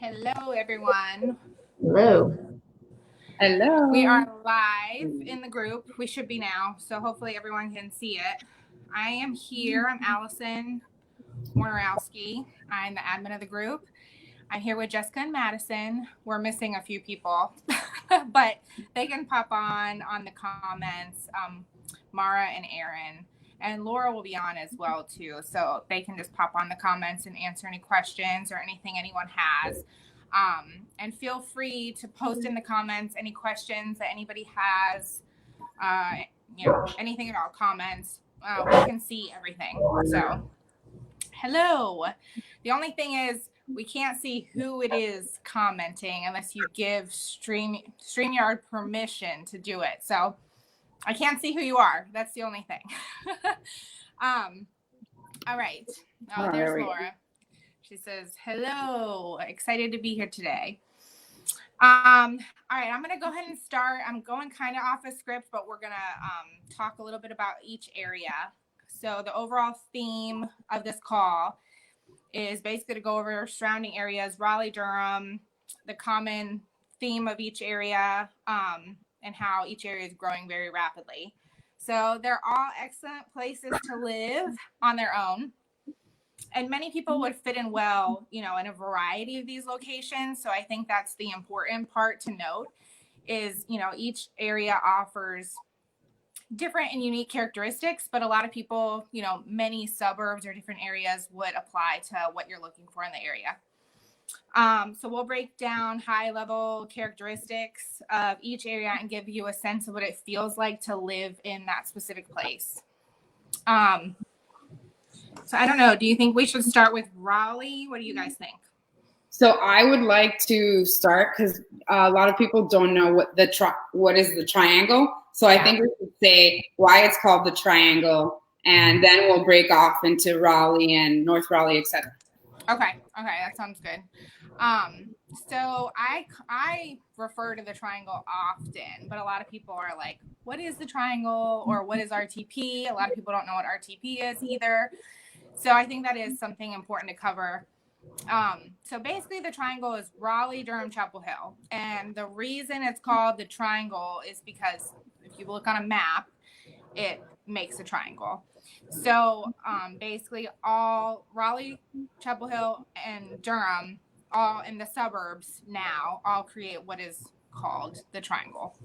Hello, everyone. Hello. Hello. We are live in the group. We should be now, so hopefully everyone can see it. I am here. I'm Allison Warnerowski. I'm the admin of the group. I'm here with Jessica and Madison. We're missing a few people, but they can pop on the comments. Mara and Aaron. And Laura will be on as well, too. So they can just pop on the comments and answer any questions or anything anyone has. And feel free to post in the comments any questions that anybody has, anything at all, comments. We can see everything. So, hello. The only thing is we can't see who it is commenting unless you give StreamYard permission to do it. So, I can't see who you are. That's the only thing. All right. Oh, there's Laura. She says, hello. Excited to be here today. All right. I'm going to go ahead and start. I'm going kind of off a script, but we're going to talk a little bit about each area. So the overall theme of this call is basically to go over surrounding areas, Raleigh, Durham, the common theme of each area, and how each area is growing very rapidly. So they're all excellent places to live on their own. And many people would fit in well, in a variety of these locations. So I think that's the important part to note is, each area offers different and unique characteristics, but a lot of people, many suburbs or different areas would apply to what you're looking for in the area. So we'll break down high level characteristics of each area and give you a sense of what it feels like to live in that specific place. So I don't know. Do you think we should start with Raleigh? What do you guys think? So I would like to start because a lot of people don't know what is the triangle. So I think we should say why it's called the triangle, and then we'll break off into Raleigh and North Raleigh, etc. Okay, that sounds good. So I refer to the triangle often, but a lot of people are like, what is the triangle or what is RTP? A lot of people don't know what RTP is either. So I think that is something important to cover. So basically the triangle is Raleigh, Durham, Chapel Hill. And the reason it's called the triangle is because if you look on a map, it makes a triangle. So basically all Raleigh, Chapel Hill, and Durham, all in the suburbs now, all create what is called the triangle.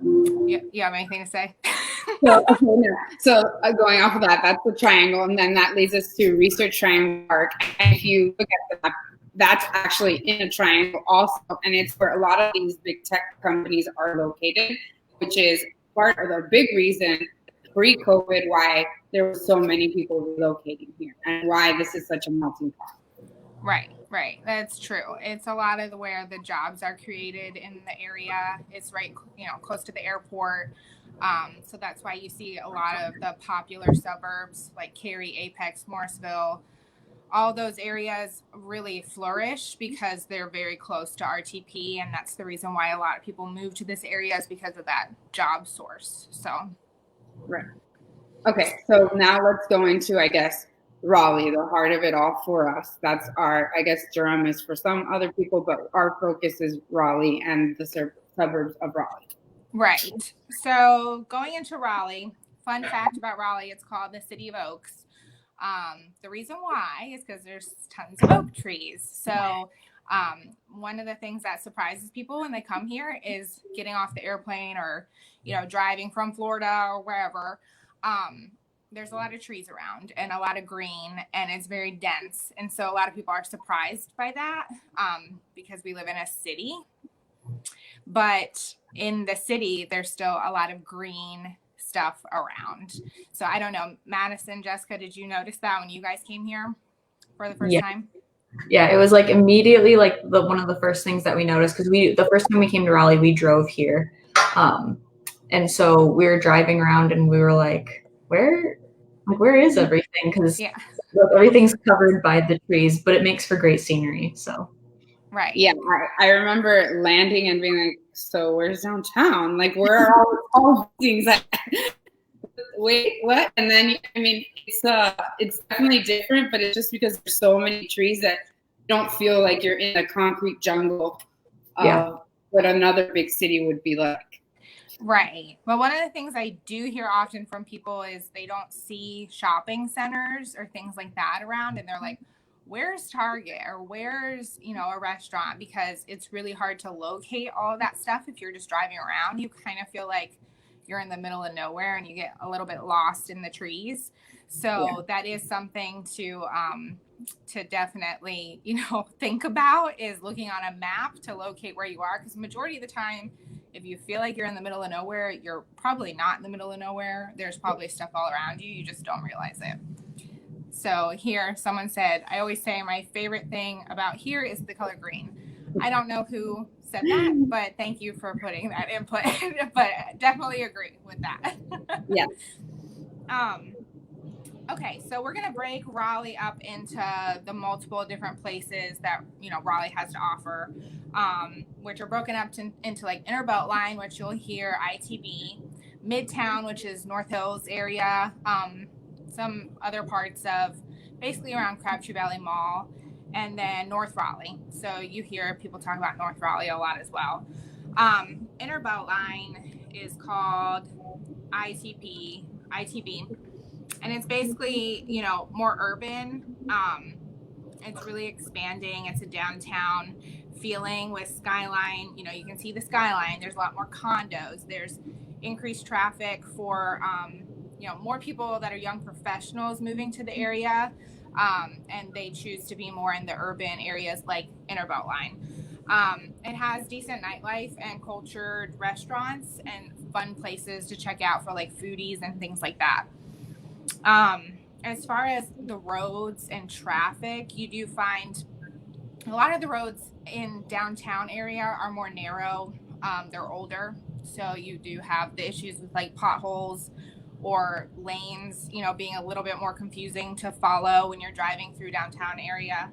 You have anything to say? So going off of that, that's the triangle, and then that leads us to Research Triangle Park. And if you look at the map, that's actually in a triangle also, and it's where a lot of these big tech companies are located, which is part of the big reason pre-COVID why there were so many people relocating here and why this is such a melting pot. Right. That's true. It's a lot of where the jobs are created in the area. It's right, close to the airport. So that's why you see a lot of the popular suburbs like Cary, Apex, Morrisville. All those areas really flourish because they're very close to RTP, and that's the reason why a lot of people move to this area is because of that job source. So, right. Okay, so now let's go into, Raleigh, the heart of it all for us. That's Durham is for some other people, but our focus is Raleigh and the suburbs of Raleigh. Right. So going into Raleigh, fun fact about Raleigh, it's called the City of Oaks. The reason why is because there's tons of oak trees. So one of the things that surprises people when they come here is getting off the airplane or, driving from Florida or wherever. There's a lot of trees around and a lot of green, and it's very dense. And so a lot of people are surprised by that because we live in a city. But in the city, there's still a lot of green stuff around. So I don't know, Madison, Jessica, did you notice that when you guys came here for the first time? Yeah, it was like immediately like one of the first things that we noticed because the first time we came to Raleigh, we drove here. And so we were driving around and we were like, where is everything? Because everything's covered by the trees, but it makes for great scenery. So. Right. Yeah, I remember landing and being like, so where's downtown? Like, where are all things at? Wait, what? And then, it's definitely different, but it's just because there's so many trees that don't feel like you're in a concrete jungle of Yeah. what another big city would be like. Right. Well, one of the things I do hear often from people is they don't see shopping centers or things like that around, and they're like, where's Target or where's, a restaurant? Because it's really hard to locate all of that stuff if you're just driving around. You kind of feel like you're in the middle of nowhere and you get a little bit lost in the trees. So that is something to definitely, think about, is looking on a map to locate where you are. Because majority of the time, if you feel like you're in the middle of nowhere, you're probably not in the middle of nowhere. There's probably stuff all around you. You just don't realize it. So here, someone said, I always say my favorite thing about here is the color green. I don't know who said that, but thank you for putting that input. But definitely agree with that. Yes. Okay, so we're going to break Raleigh up into the multiple different places that, Raleigh has to offer, which are broken up into like Inner Beltline, which you'll hear ITB, Midtown, which is North Hills area, some other parts of basically around Crabtree Valley Mall, and then North Raleigh. So you hear people talk about North Raleigh a lot as well. Inner Beltline is called ITB. And it's basically, more urban. It's really expanding. It's a downtown feeling with skyline. You can see the skyline. There's a lot more condos. There's increased traffic for, more people that are young professionals moving to the area. And they choose to be more in the urban areas like Inner Beltline. It has decent nightlife and cultured restaurants and fun places to check out for like foodies and things like that. As far as the roads and traffic, you do find a lot of the roads in downtown area are more narrow. They're older, so you do have the issues with like potholes or lanes, being a little bit more confusing to follow when you're driving through downtown area.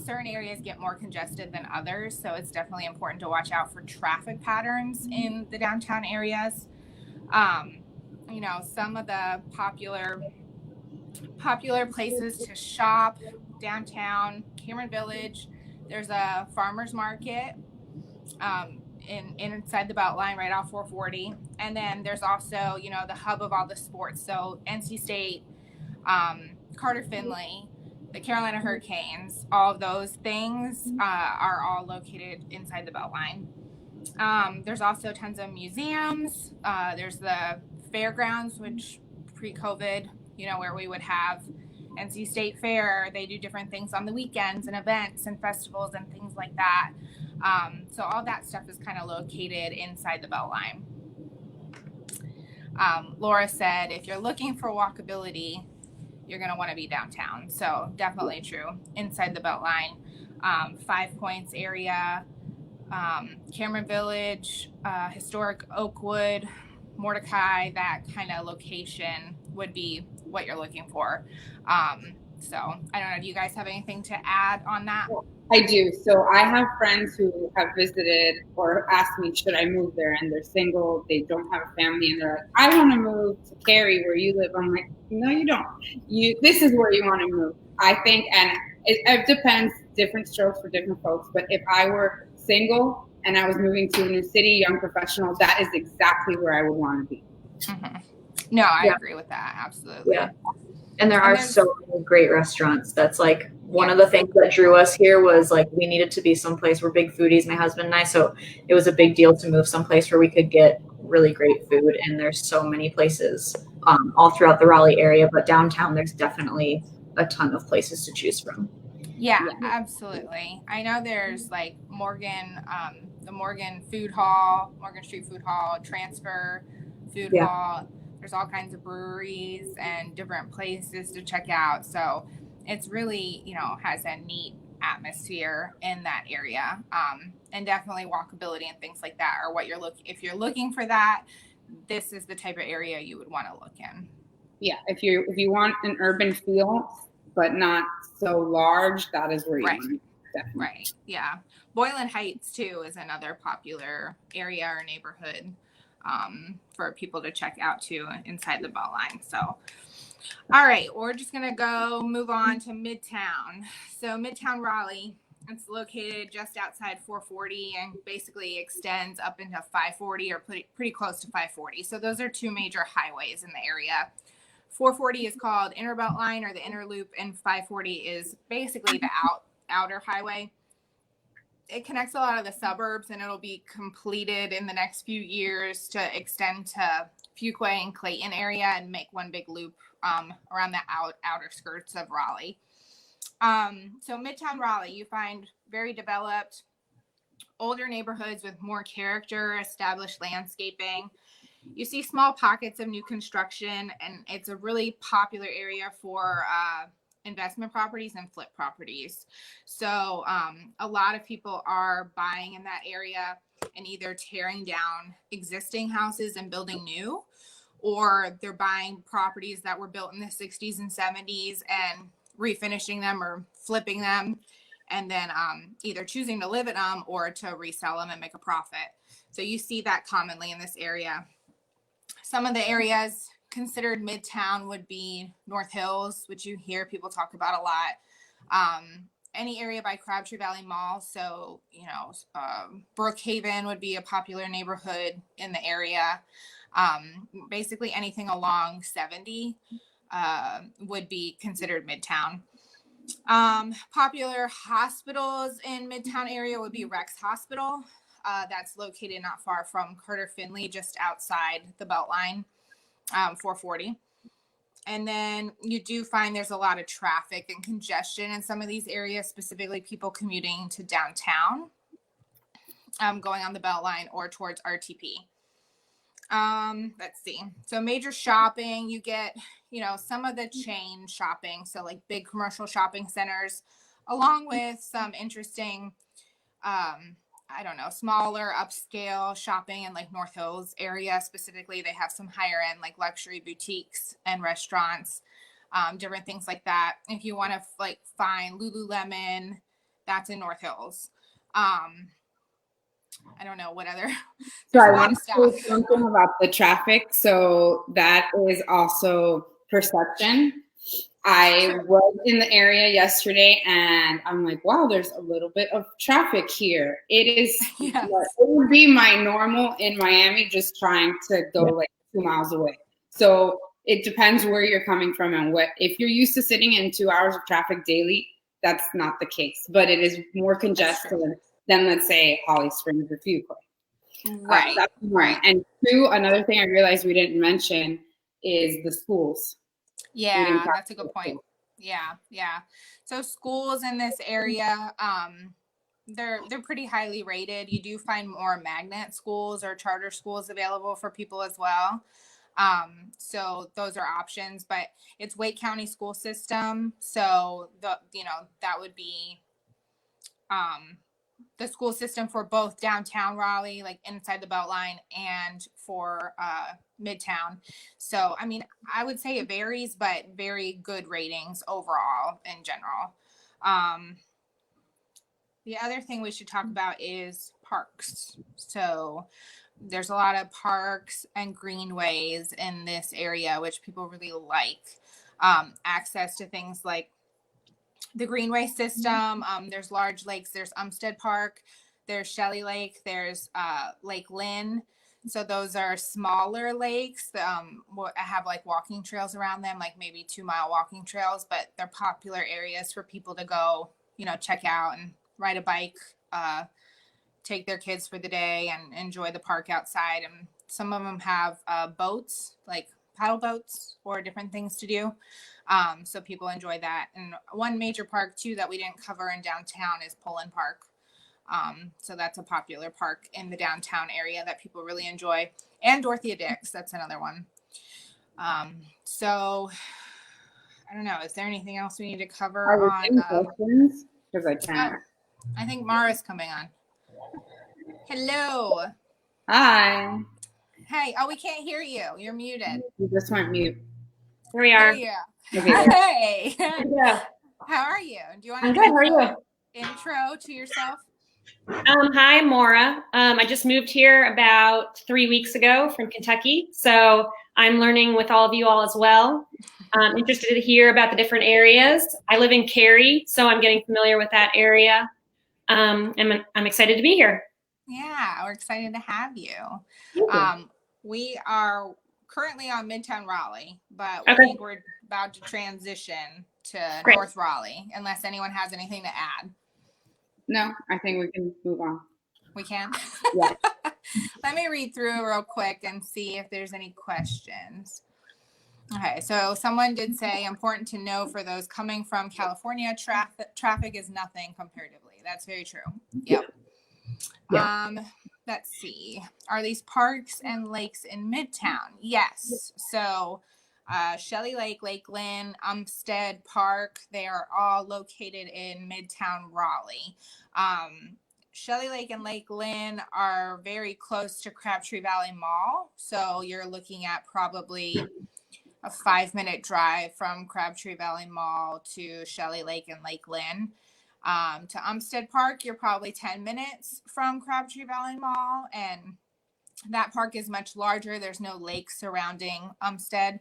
Certain areas get more congested than others, so it's definitely important to watch out for traffic patterns in the downtown areas. Some of the popular places to shop downtown, Cameron Village, there's a farmer's market inside the Beltline right off 440. And then there's also, the hub of all the sports. So NC State, Carter Finley, the Carolina Hurricanes, all of those things are all located inside the Beltline. There's also tons of museums. There's the fairgrounds, which pre-COVID, where we would have NC State Fair. They do different things on the weekends and events and festivals and things like that. So all that stuff is kind of located inside the Beltline. Laura said, if you're looking for walkability, you're going to want to be downtown. So definitely true. Inside the Beltline, 5 Points area, Cameron Village, historic Oakwood, Mordecai, that kind of location would be what you're looking for. So I don't know, do you guys have anything to add on that? I do. So I have friends who have visited or asked me, should I move there? And they're single, they don't have a family, and they're like, I want to move to Cary where you live. I'm like, no, you don't. This is where you want to move. I think, and it depends, different strokes for different folks. But if I were single and I was moving to a new city, young professional, that is exactly where I would want to be. Mm-hmm. No, I agree with that. Absolutely. Yeah. And there are so many great restaurants. That's like one of the things that drew us here was like we needed to be someplace. We're big foodies, my husband and I. So it was a big deal to move someplace where we could get really great food. And there's so many places all throughout the Raleigh area. But downtown, there's definitely a ton of places to choose from. Yeah, absolutely. I know there's like Morgan, the Morgan Food Hall, Morgan Street Food Hall, Transfer Food Hall. There's all kinds of breweries and different places to check out. So it's really, has a neat atmosphere in that area. And definitely walkability and things like that are what you're looking. If you're looking for that, this is the type of area you would want to look in. Yeah, if you want an urban feel, but not so large, that is where you want to definitely. Right. Yeah. Boylan Heights too is another popular area or neighborhood for people to check out too inside the Beltline. So, All right, we're just gonna move on to Midtown. So Midtown Raleigh, it's located just outside 440 and basically extends up into 540 or pretty close to 540. So those are two major highways in the area. 440 is called Inner Belt Line or the Inner Loop, and 540 is basically the outer highway. It connects a lot of the suburbs, and it'll be completed in the next few years to extend to Fugue and Clayton area and make one big loop around the outer skirts of Raleigh. So Midtown Raleigh, you find very developed, older neighborhoods with more character, established landscaping. You see small pockets of new construction, and it's a really popular area for investment properties and flip properties. So a lot of people are buying in that area and either tearing down existing houses and building new, or they're buying properties that were built in the 60s and 70s and refinishing them or flipping them, and then either choosing to live in them or to resell them and make a profit. So you see that commonly in this area. Some of the areas considered Midtown would be North Hills, which you hear people talk about a lot. Any area by Crabtree Valley Mall. So, Brookhaven would be a popular neighborhood in the area. Basically anything along 70 would be considered Midtown. Popular hospitals in Midtown area would be Rex Hospital. That's located not far from Carter Finley, just outside the Beltline, 440. And then you do find there's a lot of traffic and congestion in some of these areas, specifically people commuting to downtown, going on the Beltline or towards RTP. Let's see. So major shopping, you get, some of the chain shopping. So like big commercial shopping centers, along with some interesting, smaller upscale shopping in like North Hills area. Specifically, they have some higher end like luxury boutiques and restaurants, different things like that. If you want to find Lululemon, that's in North Hills. I don't know what other. So I want to say something about the traffic. So that is also perception. I was in the area yesterday and I'm like, wow, there's a little bit of traffic here. It is, It would be my normal in Miami, just trying to go 2 miles away. So it depends where you're coming from and if you're used to sitting in 2 hours of traffic daily, that's not the case, but it is more congested than, let's say, Holly Springs or Fugue. Right. That's right. And two, another thing I realized we didn't mention is the schools. Yeah, that's a good point. Yeah. So schools in this area, they're pretty highly rated. You do find more magnet schools or charter schools available for people as well. So those are options, but it's Wake County school system. So that would be the school system for both downtown Raleigh, like inside the Beltline, and for Midtown. So, I would say it varies, but very good ratings overall in general. The other thing we should talk about is parks. So there's a lot of parks and greenways in this area, which people really like. Access to things like the greenway system. There's large lakes. There's Umstead Park. There's Shelley Lake. There's Lake Lynn. So those are smaller lakes. Have walking trails around them, like maybe 2-mile walking trails, but they're popular areas for people to go, check out and ride a bike, take their kids for the day and enjoy the park outside. And some of them have boats, like paddle boats or different things to do. So people enjoy that. And one major park too that we didn't cover in downtown is Boylan Park. So that's a popular park in the downtown area that people really enjoy. And Dorothea Dix, that's another one. So I don't know. Is there anything else we need to cover on? Questions? Because I can. I think Mara's coming on. Hello. Hi. Hey. Oh, we can't hear you. You're muted. You just went mute. Here we are. Yeah. Okay. Hey. Yeah. How are you? Do you want I'm to good. How are you? intro to yourself? Hi, Maura. I just moved here about 3 weeks ago from Kentucky, so I'm learning with all of you all as well. I'm interested to hear about the different areas. I live in Cary, so I'm getting familiar with that area. And I'm excited to be here. Yeah, we're excited to have you. Thank you. We are currently on Midtown Raleigh, but we Okay. think we're about to transition to Great. North Raleigh, unless anyone has anything to add. No, I think we can move on. We can? Yeah. Let me read through real quick and see if there's any questions. Okay, so someone did say, important to know for those coming from California, traffic is nothing comparatively. That's very true. Yep. Yeah. Let's see. Are these parks and lakes in Midtown? Yes. So Shelley Lake, Lake Lynn, Umstead Park, they are all located in Midtown Raleigh. Shelley Lake and Lake Lynn are very close to Crabtree Valley Mall. So you're looking at probably a 5-minute drive from Crabtree Valley Mall to Shelley Lake and Lake Lynn. To Umstead Park, you're probably 10 minutes from Crabtree Valley Mall, and that park is much larger. There's no lake surrounding Umstead,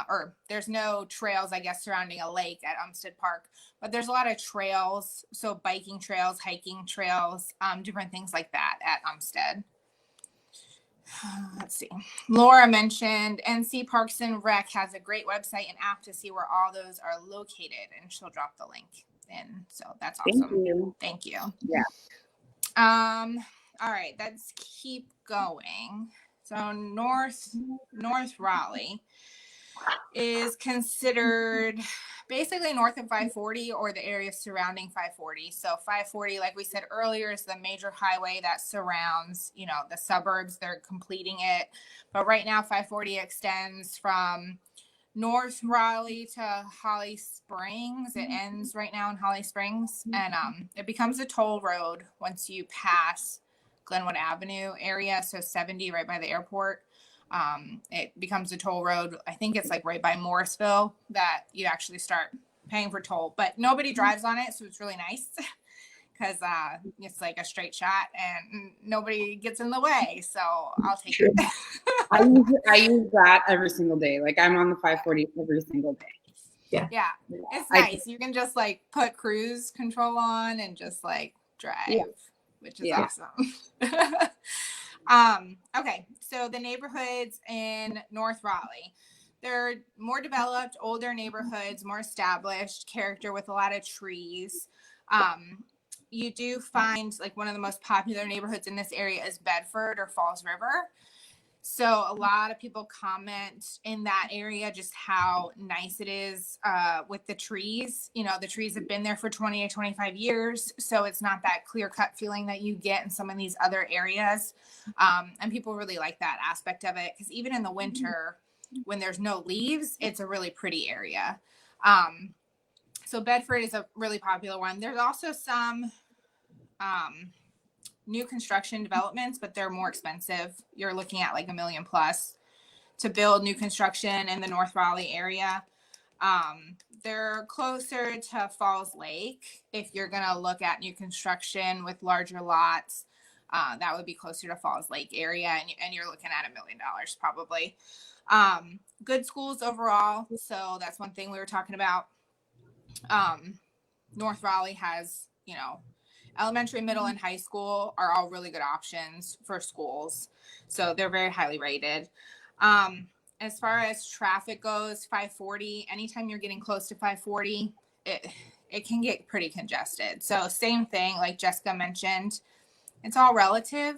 or there's no trails, I guess, surrounding a lake at Umstead Park, but there's a lot of trails, so biking trails, hiking trails, different things like that at Umstead. Let's see. Laura mentioned NC Parks and Rec has a great website and app to see where all those are located, and she'll drop the link in. So that's awesome. Thank you. Yeah. All right, let's keep going. So North Raleigh is considered basically north of 540 or the area surrounding 540. So 540, like we said earlier, is the major highway that surrounds, the suburbs. They're completing it. But right now, 540 extends from North Raleigh to Holly Springs. It ends right now in Holly Springs. And it becomes a toll road once you pass Glenwood Avenue area. So 70 right by the airport. It becomes a toll road. I think it's like right by Morrisville that you actually start paying for toll, but nobody drives on it. So it's really nice because it's like a straight shot and nobody gets in the way. So I'll take it. I use that every single day. Like I'm on the 540 every single day. Yeah. It's nice. You can just like put cruise control on and just like drive, which is awesome. Okay, so the neighborhoods in North Raleigh, they're more developed, older neighborhoods, more established, character with a lot of trees. You do find like one of the most popular neighborhoods in this area is Bedford or Falls River. So a lot of people comment in that area just how nice it is with the trees. The trees have been there for 20 or 25 years. So it's not that clear cut feeling that you get in some of these other areas. And people really like that aspect of it because even in the winter, when there's no leaves, it's a really pretty area. So Bedford is a really popular one. There's also some new construction developments, but they're more expensive. You're looking at like $1 million plus to build new construction in the North Raleigh area. They're closer to Falls Lake. If you're going to look at new construction with larger lots, that would be closer to Falls Lake area. And you're looking at $1 million probably. Good schools overall. So that's one thing we were talking about. North Raleigh has, elementary, middle, and high school are all really good options for schools. So they're very highly rated. As far as traffic goes, 540, anytime you're getting close to 540, it can get pretty congested. So same thing, like Jessica mentioned, it's all relative.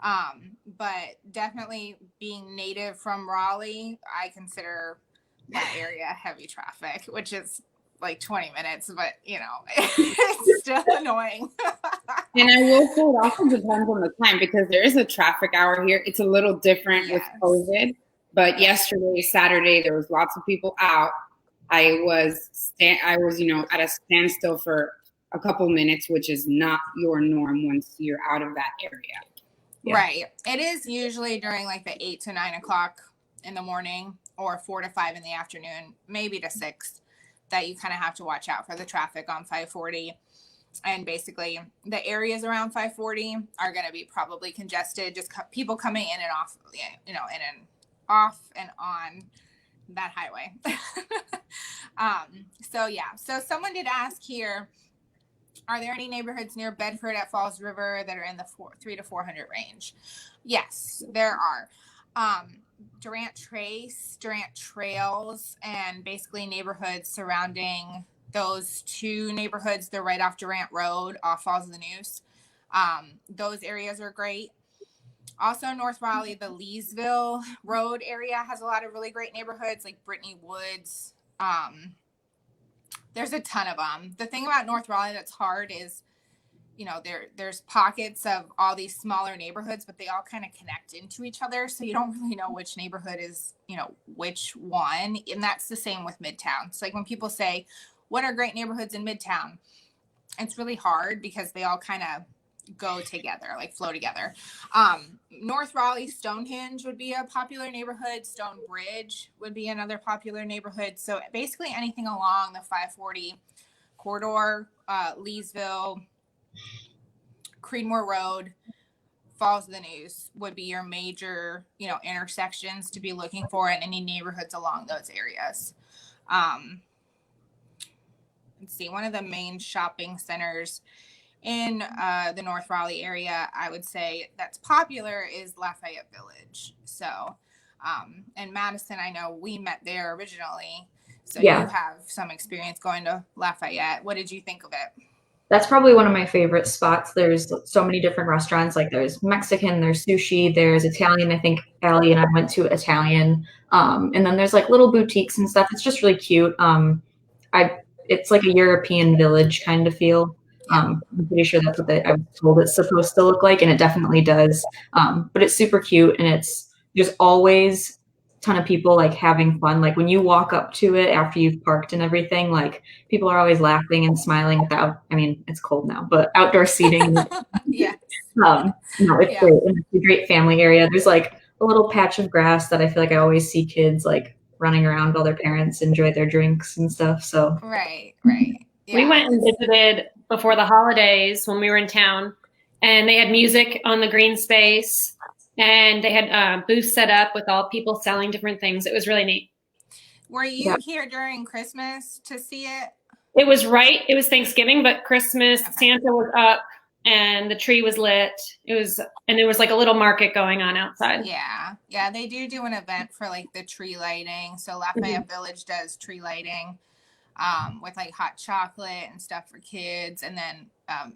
But definitely being native from Raleigh, I consider that area heavy traffic, which is like 20 minutes, but it's still annoying. And I will say it also depends on the time because there is a traffic hour here. It's a little different with COVID, but yesterday, Saturday, there was lots of people out. I was at a standstill for a couple minutes, which is not your norm once you're out of that area. Yeah. Right. It is usually during like the 8 to 9 o'clock in the morning or 4 to 5 in the afternoon, maybe to 6, that you kind of have to watch out for the traffic on 540. And basically the areas around 540 are going to be probably congested, just people coming in and off, in and off and on that highway. So someone did ask here, are there any neighborhoods near Bedford at Falls River that are in the 300 to 400 range? Yes, there are. Durant Trails, and basically neighborhoods surrounding those two neighborhoods. They're right off Durant Road, off Falls of the Neuse. Those areas are great. Also, North Raleigh, the Leesville Road area has a lot of really great neighborhoods, like Brittany Woods. There's a ton of them. The thing about North Raleigh that's hard is, there's pockets of all these smaller neighborhoods, but they all kind of connect into each other. So you don't really know which neighborhood is, which one. And that's the same with Midtown. So like when people say, what are great neighborhoods in Midtown? It's really hard because they all kind of go together, like flow together. North Raleigh, Stonehenge would be a popular neighborhood. Stonebridge would be another popular neighborhood. So basically anything along the 540 corridor, Leesville, Creedmoor Road, Falls of the Neuse would be your major, intersections to be looking for in any neighborhoods along those areas. Let's see, one of the main shopping centers in the North Raleigh area, I would say that's popular is Lafayette Village. So, and Madison, I know we met there originally. So you have some experience going to Lafayette. What did you think of it? That's probably one of my favorite spots. There's so many different restaurants. Like there's Mexican, there's sushi, there's Italian. I think Allie and I went to Italian. And then there's like little boutiques and stuff. It's just really cute. It's like a European village kind of feel. I'm pretty sure that's what I was told it's supposed to look like, and it definitely does. But it's super cute, and there's always a ton of people like having fun. Like when you walk up to it after you've parked and everything, like people are always laughing and smiling it's cold now, but outdoor seating. Yeah. It's great. And it's a great family area. There's like a little patch of grass that I feel like I always see kids like running around while their parents enjoy their drinks and stuff. So right. Yeah. We went and visited before the holidays when we were in town, and they had music on the green space, and they had booths set up with all people selling different things. It was really neat. Were you here during Christmas to see it? It was Thanksgiving, but Christmas, okay. Santa was up and the tree was lit. And there was like a little market going on outside. Yeah. They do an event for like the tree lighting. So Lafayette Village does tree lighting. With like hot chocolate and stuff for kids. And then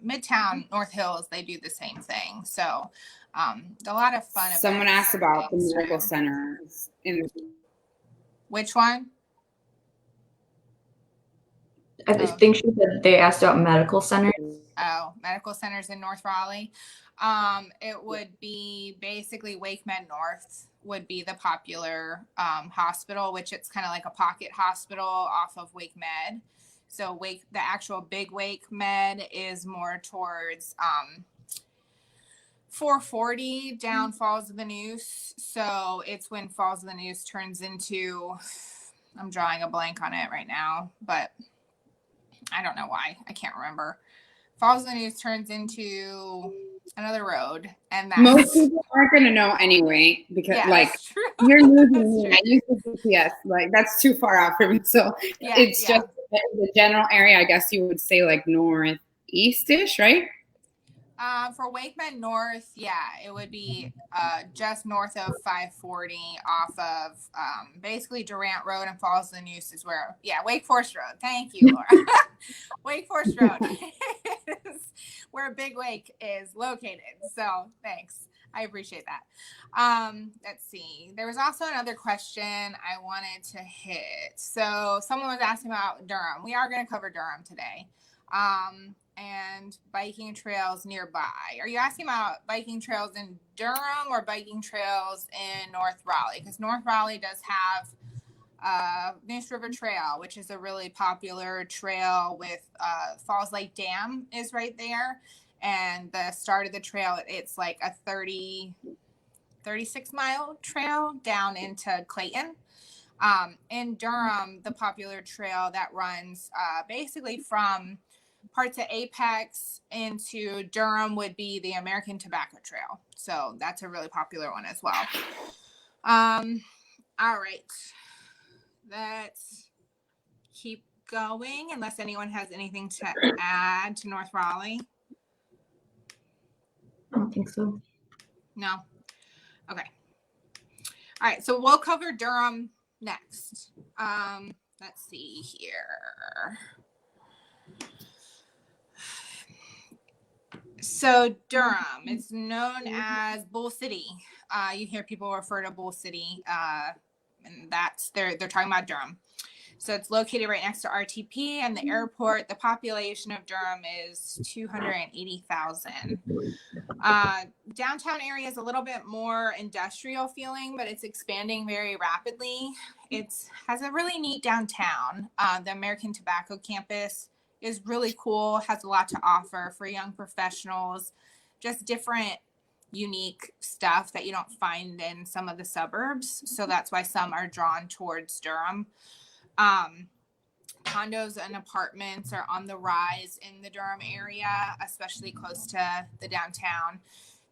Midtown, North Hills, they do the same thing. So a lot of fun. Someone asked about the medical centers. Which one? I think she said they asked about medical centers. Oh, medical centers in North Raleigh. It would be basically Wake Med North would be the popular hospital, which it's kind of like a pocket hospital off of Wake Med. So the actual big Wake Med is more towards 440 down Falls of the Neuse. So it's when Falls of the Neuse turns into, I'm drawing a blank on it right now, but I don't know why. I can't remember. Falls of the Neuse turns into another road, and most people aren't going to know anyway because you're losing me. I use the GPS, like that's too far out for me. So it's just the general area. I guess you would say like northeast-ish, right? For Wake Med North, it would be just north of 540 off of basically Durant Road and Falls of the Neuse is where, Wake Forest Road. Thank you, Laura. Wake Forest Road is where Big Wake is located. So thanks. I appreciate that. Let's see. There was also another question I wanted to hit. So someone was asking about Durham. We are going to cover Durham today. And biking trails nearby. Are you asking about biking trails in Durham or biking trails in North Raleigh? Because North Raleigh does have Neuse River Trail, which is a really popular trail with Falls Lake Dam is right there. And the start of the trail, it's like a 36 mile trail down into Clayton. In Durham, the popular trail that runs basically from parts of Apex into Durham would be the American Tobacco Trail. So that's a really popular one as well. All right. Let's keep going unless anyone has anything to add to North Raleigh. I don't think so. No? Okay. All right. So we'll cover Durham next. Let's see here. So Durham is known as Bull City. You hear people refer to Bull City, and that's they're talking about Durham. So it's located right next to RTP and the airport. The population of Durham is 280,000. Downtown area is a little bit more industrial feeling, but it's expanding very rapidly. It has a really neat downtown. The American Tobacco campus is really cool, has a lot to offer for young professionals, just different unique stuff that you don't find in some of the suburbs. So that's why some are drawn towards Durham. Condos and apartments are on the rise in the Durham area, especially close to the downtown.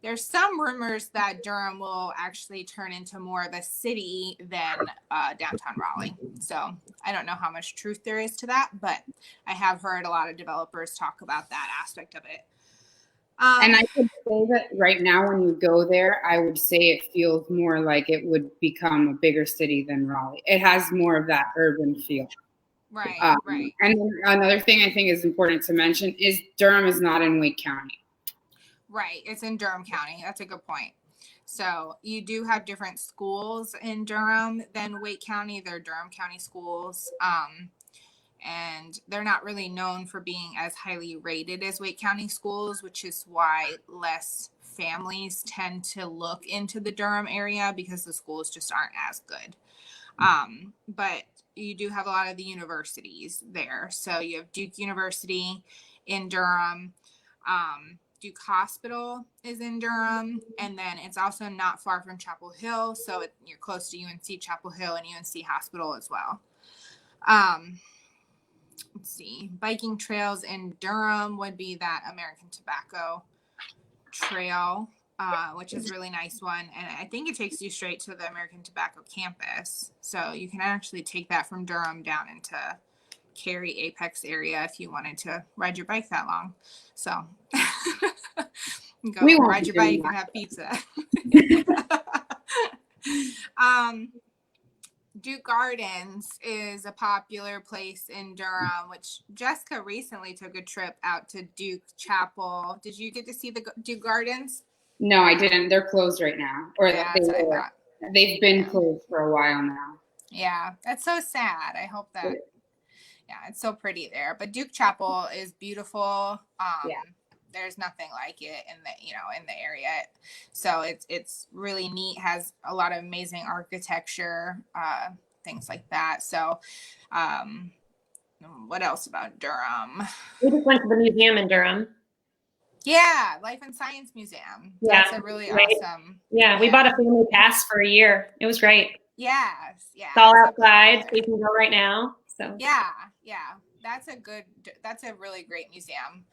There's some rumors that Durham will actually turn into more of a city than downtown Raleigh. So I don't know how much truth there is to that, but I have heard a lot of developers talk about that aspect of it. And I could say that right now when you go there, I would say it feels more like it would become a bigger city than Raleigh. It has more of that urban feel. Right, right. And another thing I think is important to mention is Durham is not in Wake County. Right, it's in Durham County. That's a good point. So you do have different schools in Durham than Wake County. They're Durham County schools. And they're not really known for being as highly rated as Wake County schools, which is why less families tend to look into the Durham area because the schools just aren't as good. But you do have a lot of the universities there. So you have Duke University in Durham. Duke Hospital is in Durham. And then it's also not far from Chapel Hill. So you're close to UNC Chapel Hill and UNC Hospital as well. Let's see, biking trails in Durham would be that American Tobacco Trail, which is a really nice one. And I think it takes you straight to the American Tobacco campus. So you can actually take that from Durham down into Cary, Apex area if you wanted to ride your bike that long. So go ride your bike and have pizza. Duke Gardens is a popular place in Durham, which Jessica recently took a trip out to Duke Chapel. Did you get to see the Duke Gardens? No, I didn't. They're closed right now. Or Yeah, they've been closed for a while now. Yeah, that's so sad. I hope that, it's so pretty there. But Duke Chapel is beautiful. There's nothing like it in the area. So it's really neat, has a lot of amazing architecture, things like that. So what else about Durham? We just went to the museum in Durham. Yeah, Life and Science Museum. That's a really awesome. Yeah, we bought a family pass for a year. It was great. Yes, yeah. It's all outside, so you can go right now. So yeah. That's a really great museum.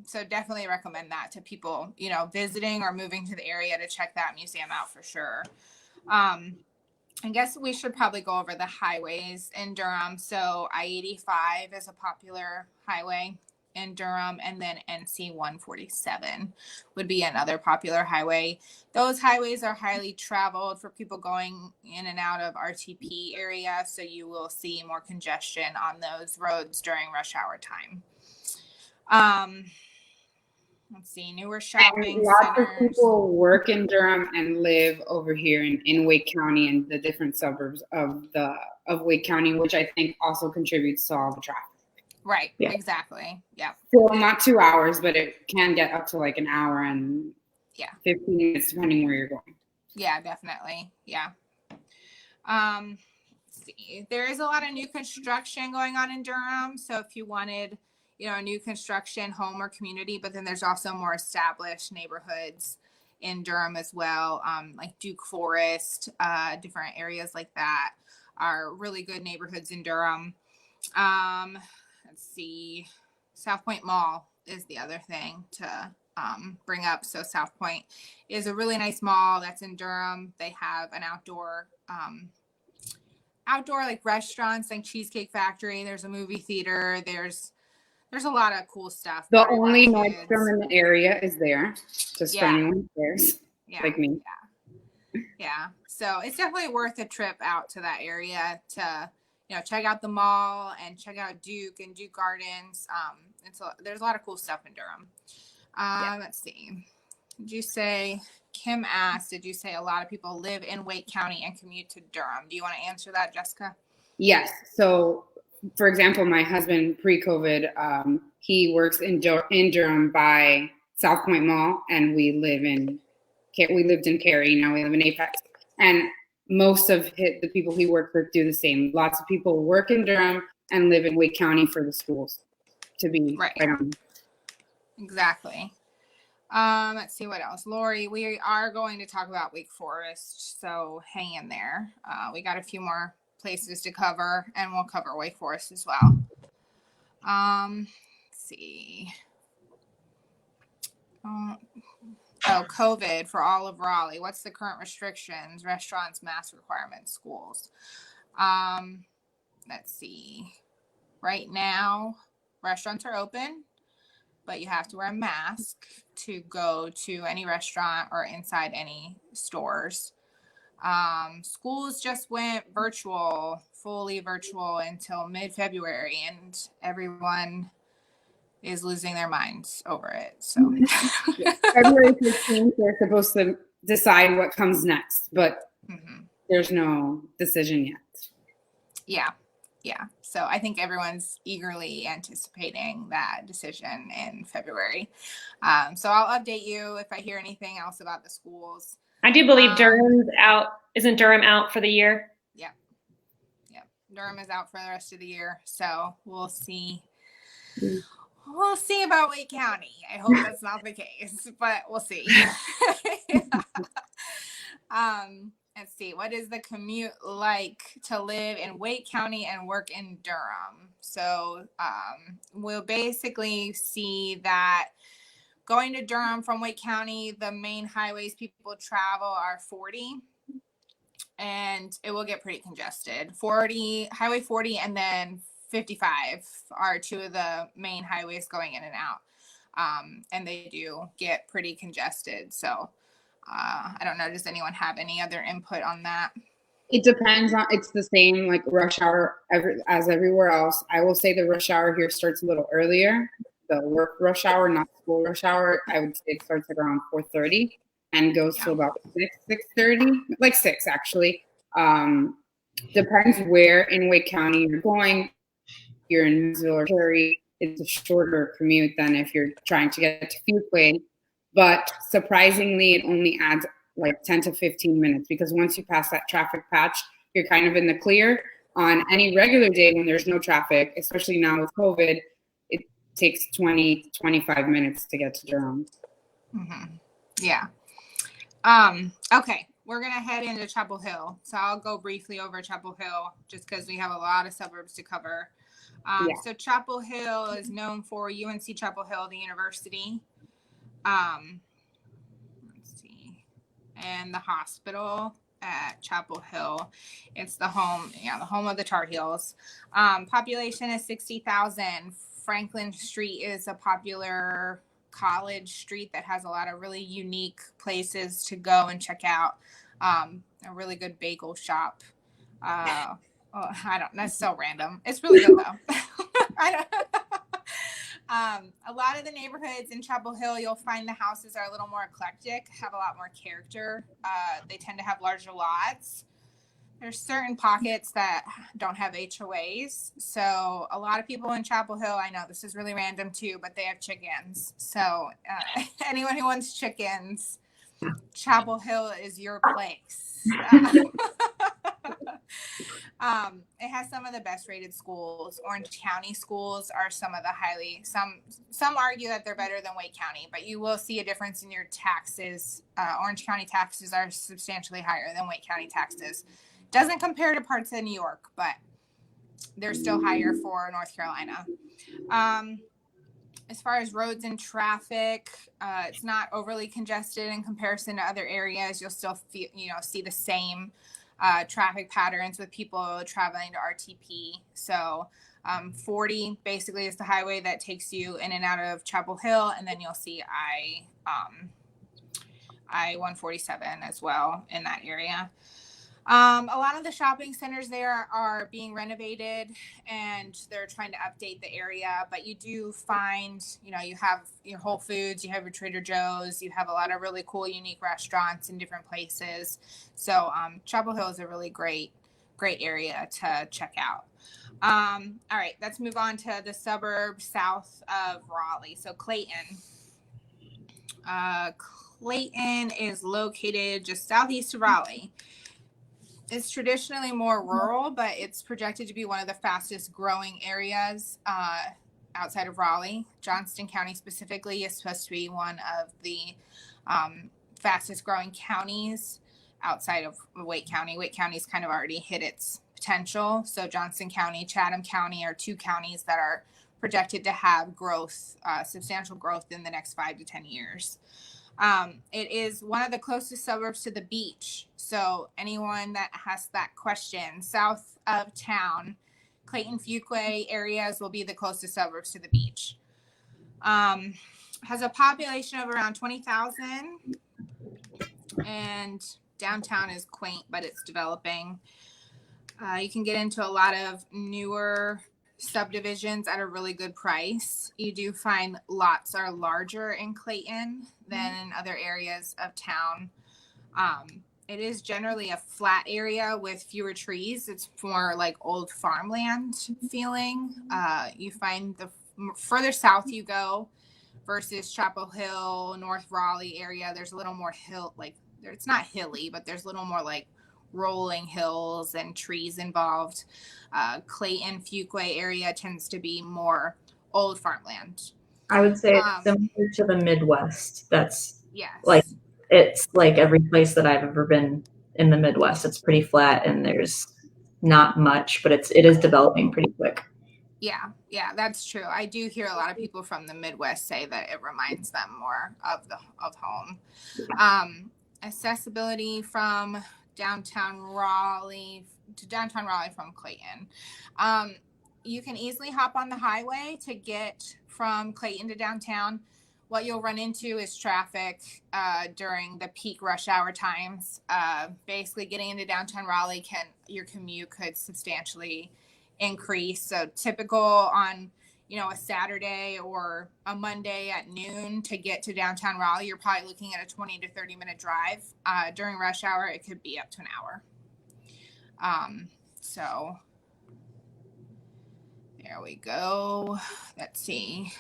So definitely recommend that to people, visiting or moving to the area to check that museum out for sure. I guess we should probably go over the highways in Durham. So I-85 is a popular highway in Durham, and then NC 147 would be another popular highway. Those highways are highly traveled for people going in and out of RTP area. So you will see more congestion on those roads during rush hour time. Let's see, newer shopping lots centers. of people work in Durham and live over here in Wake County and the different suburbs of Wake County, which I think also contributes to all the traffic. Right. Yeah. Exactly. Yeah. So not 2 hours, but it can get up to like an hour and 15 minutes depending where you're going. Yeah, definitely. Yeah. Let's see. There is a lot of new construction going on in Durham. So if you wanted a new construction home or community, but then there's also more established neighborhoods in Durham as well. Like Duke Forest, different areas like that are really good neighborhoods in Durham. Let's Let's see. South Point Mall is the other thing to bring up. So South Point is a really nice mall that's in Durham. They have an outdoor like restaurants, like Cheesecake Factory. There's a movie theater. There's a lot of cool stuff. The only Nordstrom in the area is there, just for anyone who cares, like me. Yeah. So it's definitely worth a trip out to that area to, check out the mall and check out Duke and Duke Gardens. There's a lot of cool stuff in Durham. Let's see. Kim asked, did you say a lot of people live in Wake County and commute to Durham? Do you want to answer that, Jessica? Yes. So, for example, my husband pre-COVID, he works in Durham by South Point Mall, and we lived in Cary. Now we live in Apex, and most of the people he worked with do the same. Lots of people work in Durham and live in Wake County for the schools. To be right on. Exactly. Let's see what else. Lori, we are going to talk about Wake Forest, so hang in there. We got a few more places to cover, and we'll cover Wake Forest as well. Let's see. COVID for all of Raleigh. What's the current restrictions? Restaurants, mask requirements, schools. Let's see. Right now, restaurants are open, but you have to wear a mask to go to any restaurant or inside any stores. Schools just went fully virtual until mid-February, and everyone is losing their minds over it. So February 15th, they're supposed to decide what comes next, but there's no decision yet. Yeah. So I think everyone's eagerly anticipating that decision in February. So I'll update you if I hear anything else about the schools. I do believe Durham's out. Isn't Durham out for the year? Yeah. Durham is out for the rest of the year. So we'll see. We'll see about Wake County. I hope that's not the case, but we'll see. Let's see. What is the commute like to live in Wake County and work in Durham? So we'll basically see that going to Durham from Wake County, the main highways people travel are 40, and it will get pretty congested. Highway 40, and then 55 are two of the main highways going in and out. And they do get pretty congested. So I don't know. Does anyone have any other input on that? It depends on, it's the same like rush hour as everywhere else. I will say the rush hour here starts a little earlier. The work rush hour, not school rush hour. I would say it starts at around 4:30 and goes to about 6:30, like 6 actually. Depends where in Wake County you're going. You're in Maysville or Cary, it's a shorter commute than if you're trying to get to Fugue. But surprisingly, it only adds like 10 to 15 minutes, because once you pass that traffic patch, you're kind of in the clear. On any regular day when there's no traffic, especially now with COVID, it takes 20, 25 minutes to get to Durham. Yeah. Okay. We're going to head into Chapel Hill. So I'll go briefly over Chapel Hill just because we have a lot of suburbs to cover. So Chapel Hill is known for UNC Chapel Hill, the university. Let's see. And the hospital at Chapel Hill. It's the home of the Tar Heels. Population is 60,000. Franklin Street is a popular college street that has a lot of really unique places to go and check out. A really good bagel shop. That's so random. It's really good though. A lot of the neighborhoods in Chapel Hill, you'll find the houses are a little more eclectic, have a lot more character. They tend to have larger lots. There's certain pockets that don't have HOAs. So a lot of people in Chapel Hill, I know this is really random too, but they have chickens. So anyone who wants chickens, Chapel Hill is your place. It has some of the best rated schools. Orange County schools are some of the some argue that they're better than Wake County, but you will see a difference in your taxes. Orange County taxes are substantially higher than Wake County taxes. Doesn't compare to parts of New York, but they're still higher for North Carolina. As far as roads and traffic, it's not overly congested in comparison to other areas. You'll still see the same traffic patterns with people traveling to RTP. So 40 basically is the highway that takes you in and out of Chapel Hill, and then you'll see I-147 as well in that area. A lot of the shopping centers there are being renovated, and they're trying to update the area, but you do find, you have your Whole Foods, you have your Trader Joe's, you have a lot of really cool, unique restaurants in different places. So Chapel Hill is a really great area to check out. All right, let's move on to the suburb south of Raleigh. So Clayton. Clayton is located just southeast of Raleigh. It's traditionally more rural, but it's projected to be one of the fastest growing areas outside of Raleigh. Johnston County specifically is supposed to be one of the fastest growing counties outside of Wake County. Wake County's kind of already hit its potential. So Johnston County, Chatham County are two counties that are projected to have growth, substantial growth in the next 5 to 10 years. It is one of the closest suburbs to the beach. So anyone that has that question, south of town, Clayton, Fugue areas will be the closest suburbs to the beach. Has a population of around 20,000, and downtown is quaint, but it's developing. You can get into a lot of newer subdivisions at a really good price. You do find lots are larger in Clayton than in other areas of town. It is generally a flat area with fewer trees. It's more like old farmland feeling. You find the further south you go versus Chapel Hill, North Raleigh area, there's a little more hill, like it's not hilly, but there's a little more like rolling hills and trees involved. Clayton, Fugue area tends to be more old farmland. I would say it's similar to the Midwest. That's yes. It's like every place that I've ever been in the Midwest. It's pretty flat and there's not much, but it is developing pretty quick. Yeah, that's true. I do hear a lot of people from the Midwest say that it reminds them more of home. Accessibility from downtown Raleigh from Clayton. You can easily hop on the highway to get from Clayton to downtown. What you'll run into is traffic during the peak rush hour times. Basically getting into downtown Raleigh, your commute could substantially increase. So typical on a Saturday or a Monday at noon to get to downtown Raleigh, you're probably looking at a 20 to 30 minute drive. During rush hour, it could be up to an hour. So there we go. Let's see.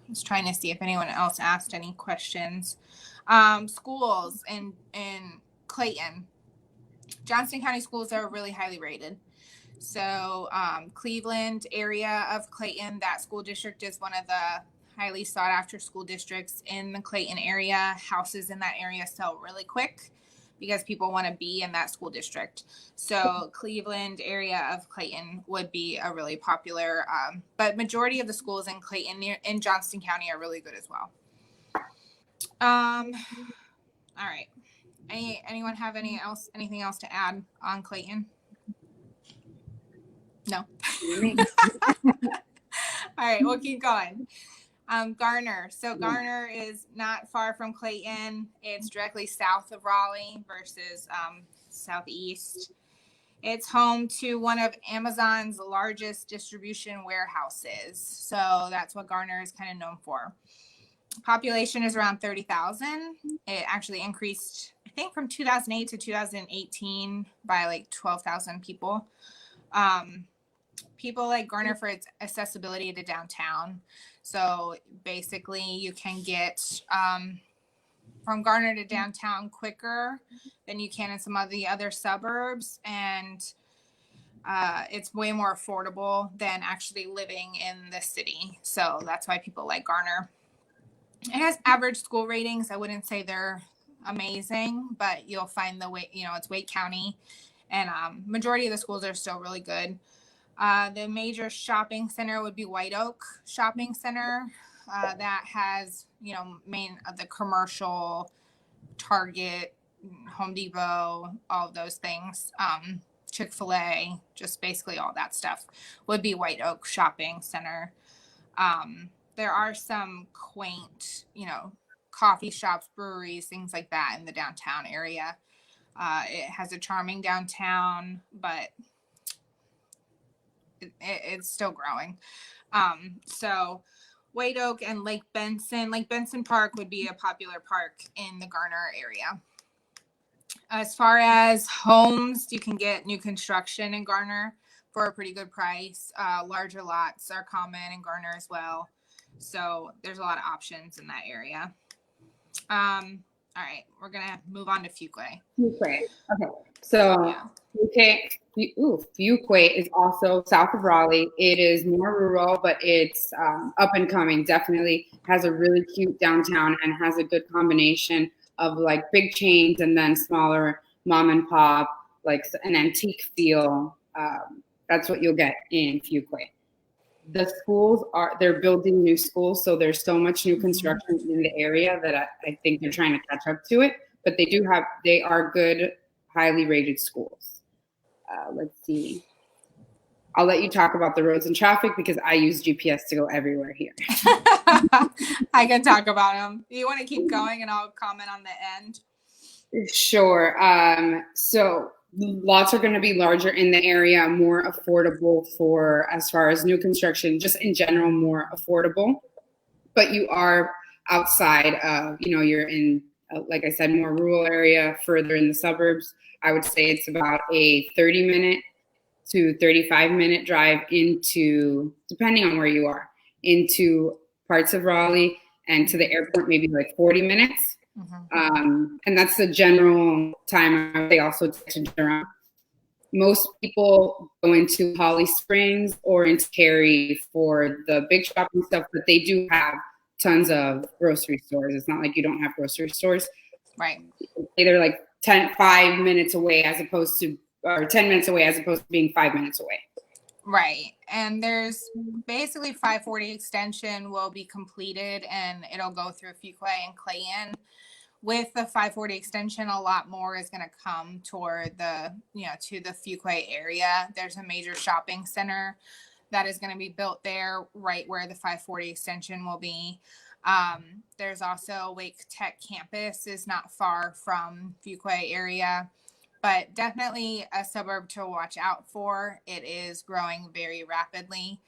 I was trying to see if anyone else asked any questions. Schools in Clayton. Johnston County schools are really highly rated. So Cleveland area of Clayton, that school district is one of the highly sought after school districts in the Clayton area. Houses in that area sell really quick because people want to be in that school district. So Cleveland area of Clayton would be a really popular, but majority of the schools in Clayton in Johnston County are really good as well. All right. Anyone have anything else to add on Clayton? No. All right, we'll keep going. Garner. So Garner is not far from Clayton. It's directly south of Raleigh versus southeast. It's home to one of Amazon's largest distribution warehouses. So that's what Garner is kind of known for. Population is around 30,000. It actually increased, I think, from 2008 to 2018 by like 12,000 people. People like Garner for its accessibility to downtown. So basically you can get from Garner to downtown quicker than you can in some of the other suburbs. And it's way more affordable than actually living in the city. So that's why people like Garner. It has average school ratings. I wouldn't say they're amazing, but you'll find it's Wake County, and majority of the schools are still really good. The major shopping center would be White Oak Shopping Center. That has, main of the commercial, Target, Home Depot, all of those things. Chick-fil-A, just basically all that stuff would be White Oak Shopping Center. There are some quaint, coffee shops, breweries, things like that in the downtown area. It has a charming downtown, but it's still growing. So White Oak and Lake Benson Park would be a popular park in the Garner area. As far as homes, you can get new construction in Garner for a pretty good price. Larger lots are common in Garner as well. So there's a lot of options in that area. All right, we're gonna move on to Fugue. Okay. So Fugue is also south of Raleigh. It is more rural, but it's up and coming. Definitely has a really cute downtown and has a good combination of like big chains and then smaller mom and pop, like an antique feel. That's what you'll get in Fugue. The schools they're building new schools, so there's so much new construction in the area that I think they're trying to catch up to it. But they are good, highly rated schools. Let's see. I'll let you talk about the roads and traffic because I use GPS to go everywhere here. I can talk about them. Do you want to keep going and I'll comment on the end? Sure. So lots are going to be larger in the area, more affordable for as far as new construction, just in general, more affordable. But you are outside of, you're in, like I said, more rural area, further in the suburbs. I would say it's about a 30-minute to 35-minute drive into, depending on where you are, into parts of Raleigh, and to the airport, maybe like 40 minutes. And that's the general time. They also take to Durham. Most people go into Holly Springs or into Cary for the big shopping stuff, but they do have tons of grocery stores. It's not like you don't have grocery stores. Right. They're like 5 minutes away as opposed to, or 10 minutes away as opposed to being 5 minutes away. Right. And there's basically 540 extension will be completed and it'll go through Fugue and Clayton. With the 540 extension, a lot more is going to come toward the, to the Fugue area. There's a major shopping center that is going to be built there right where the 540 extension will be. There's also Wake Tech campus is not far from Fugue area, but definitely a suburb to watch out for. It is growing very rapidly.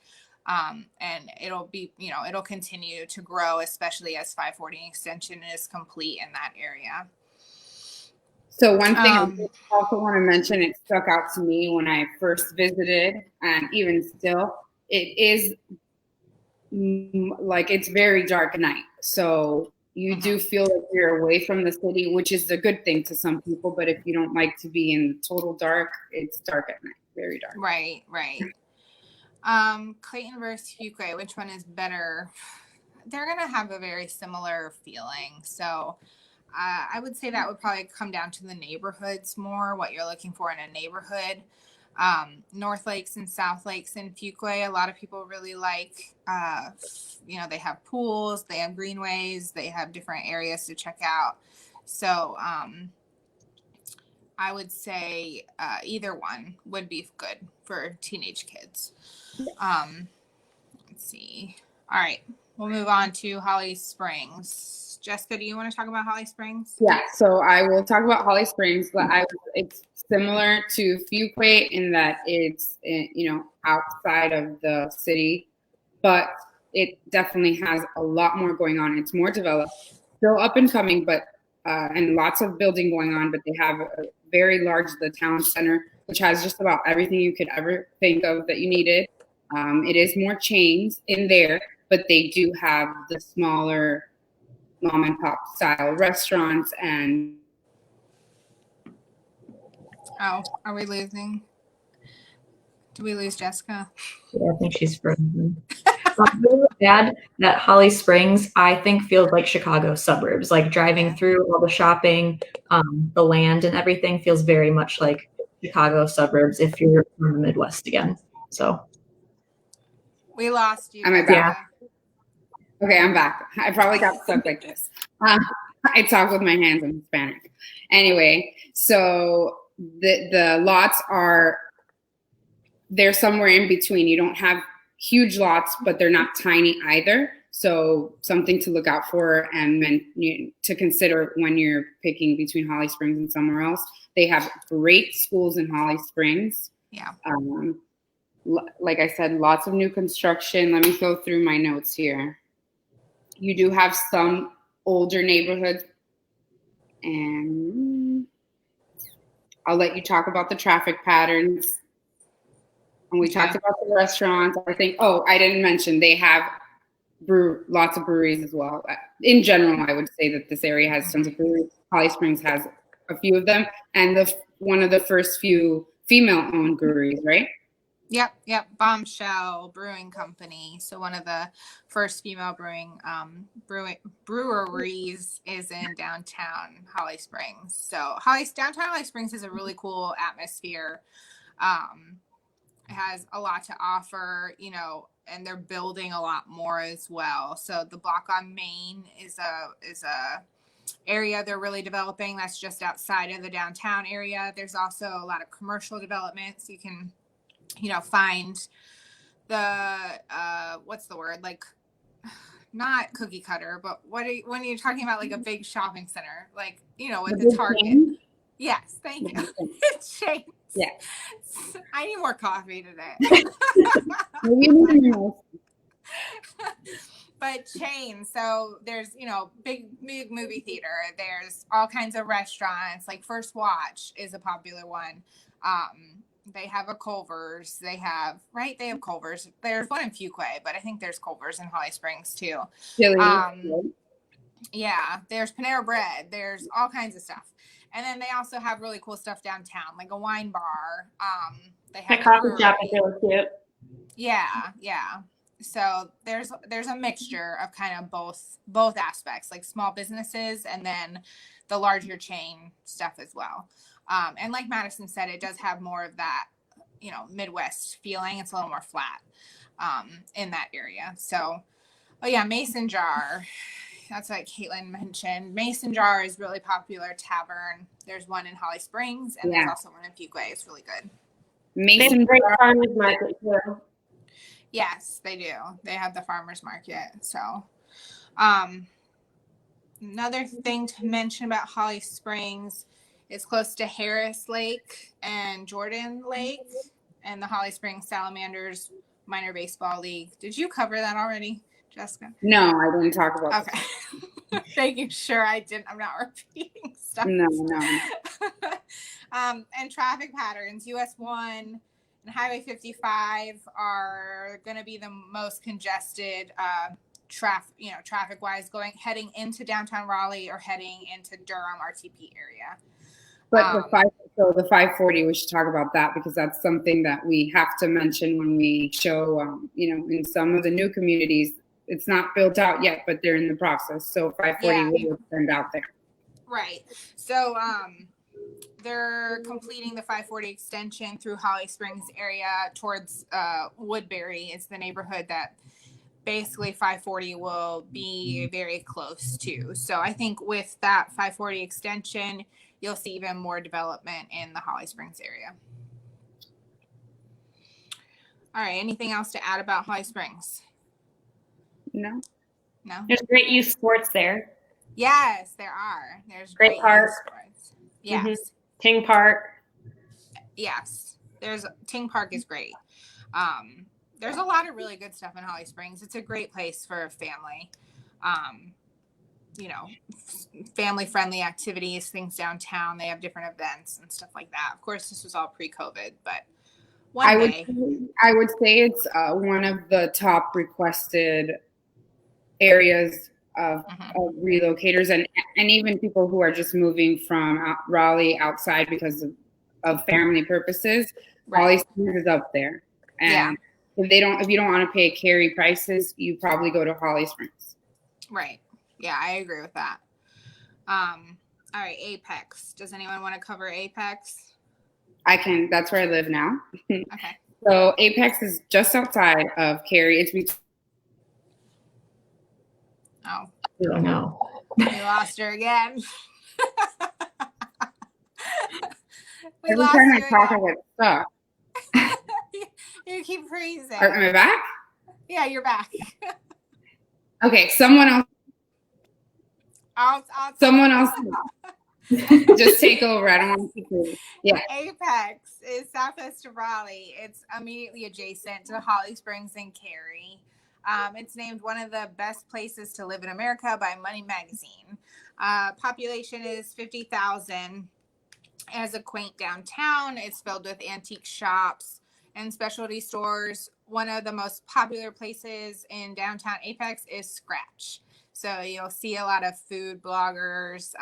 And it'll be, it'll continue to grow, especially as 540 extension is complete in that area. So one thing I also want to mention, it stuck out to me when I first visited, and even still, it is like it's very dark at night. So you do feel like you're away from the city, which is a good thing to some people. But if you don't like to be in total dark, it's dark at night, very dark. Right. Clayton versus Fugue, which one is better? They're going to have a very similar feeling. So I would say that would probably come down to the neighborhoods more, what you're looking for in a neighborhood. North Lakes and South Lakes in Fugue, a lot of people really like, they have pools, they have greenways, they have different areas to check out. So I would say either one would be good for teenage kids. Let's see. All right, we'll move on to Holly Springs. Jessica, do you want to talk about Holly Springs? Yeah, so I will talk about Holly Springs. It's similar to Fugue in that it's, outside of the city, but it definitely has a lot more going on. It's more developed, still up and coming, but and lots of building going on, but they have a very large, the town center, which has just about everything you could ever think of that you needed. It is more chains in there, but they do have the smaller mom and pop style restaurants and. Oh, are we losing? Did we lose Jessica? Yeah, I think she's frozen. Really bad that Holly Springs, I think, feels like Chicago suburbs. Like driving through all the shopping, the land and everything feels very much like Chicago suburbs if you're from the Midwest again. So We lost you. Am I Yeah. back? Okay, I'm back. I probably got stuck like this. I talk with my hands in Hispanic. Anyway, so the lots they're somewhere in between. You don't have huge lots, but they're not tiny either. So something to look out for and then to consider when you're picking between Holly Springs and somewhere else. They have great schools in Holly Springs. Yeah. Like I said, lots of new construction. Let me go through my notes here. You do have some older neighborhoods, and I'll let you talk about the traffic patterns. And we talked about the restaurants. I think, I didn't mention they have lots of breweries as well. In general, I would say that this area has tons of breweries. Holly Springs has a few of them, and one of the first few female-owned breweries, right? Yep. Bombshell Brewing Company. So one of the first female breweries is in downtown Holly Springs. So downtown Holly Springs is a really cool atmosphere. It has a lot to offer, and they're building a lot more as well. So the block on Main is a area they're really developing that's just outside of the downtown area. There's also a lot of commercial development, so you can find the what's the word, like, not cookie cutter, but when you're talking about like a big shopping center, like, with the Target. Chain? Yes, thank you. Chains. Yeah. I need more coffee today. But chains. So there's, big movie theater. There's all kinds of restaurants. Like First Watch is a popular one. They have a Culver's. They have Culver's. There's one in Fugue, but I think there's Culver's in Holly Springs too. Yeah, there's Panera Bread. There's all kinds of stuff. And then they also have really cool stuff downtown, like a wine bar. They have a coffee shop is really cute. Yeah. So there's a mixture of kind of both aspects, like small businesses and then the larger chain stuff as well. And like Madison said, it does have more of that, Midwest feeling. It's a little more flat in that area. So, Mason Jar. That's what Caitlin mentioned. Mason Jar is really popular tavern. There's one in Holly Springs, and there's also one in Fugue. It's really good. Mason great Jar. farmers market too. Yes, they do. They have the farmers market. So, another thing to mention about Holly Springs is close to Harris Lake and Jordan Lake and the Holly Springs Salamanders Minor Baseball League. Did you cover that already, Jessica? No, I didn't talk about that. Okay. Making sure I didn't. I'm not repeating stuff. No. And traffic patterns. US 1 and Highway 55 are going to be the most congested traffic-wise, heading into downtown Raleigh or heading into Durham RTP area. But the 540, we should talk about that because that's something that we have to mention when we show, in some of the new communities, it's not built out yet, but they're in the process. So 540 will extend out there. Right. So they're completing the 540 extension through Holly Springs area towards Woodbury is the neighborhood that basically 540 will be very close to. So I think with that 540 extension, you'll see even more development in the Holly Springs area. All right. Anything else to add about Holly Springs? No. There's great youth sports there. Yes, there are. There's great park. Sports. Yes. Mm-hmm. Ting Park. Yes. Ting Park is great. There's a lot of really good stuff in Holly Springs. It's a great place for a family. Family-friendly activities, things downtown. They have different events and stuff like that. Of course, this was all pre-COVID, but I would say it's one of the top requested areas of relocators and even people who are just moving from Raleigh outside because of family purposes. Right. Holly Springs is up there, and if you don't want to pay Cary prices, you probably go to Holly Springs. Right. Yeah, I agree with that. All right, Apex. Does anyone want to cover Apex? I can. That's where I live now. Okay. So Apex is just outside of Cary. It's Oh, Oh no. we lost her again. We every lost time you I talk, I again. get stuck. You keep freezing. Am I back? Yeah, you're back. Okay, someone else. I'll Someone else. Just take over. I don't want to keep. Yeah. Apex is southwest of Raleigh. It's immediately adjacent to Holly Springs and Cary. It's named one of the best places to live in America by Money Magazine. Population is 50,000. It has a quaint downtown. It's filled with antique shops and specialty stores. One of the most popular places in downtown Apex is Scratch. So you'll see a lot of food bloggers,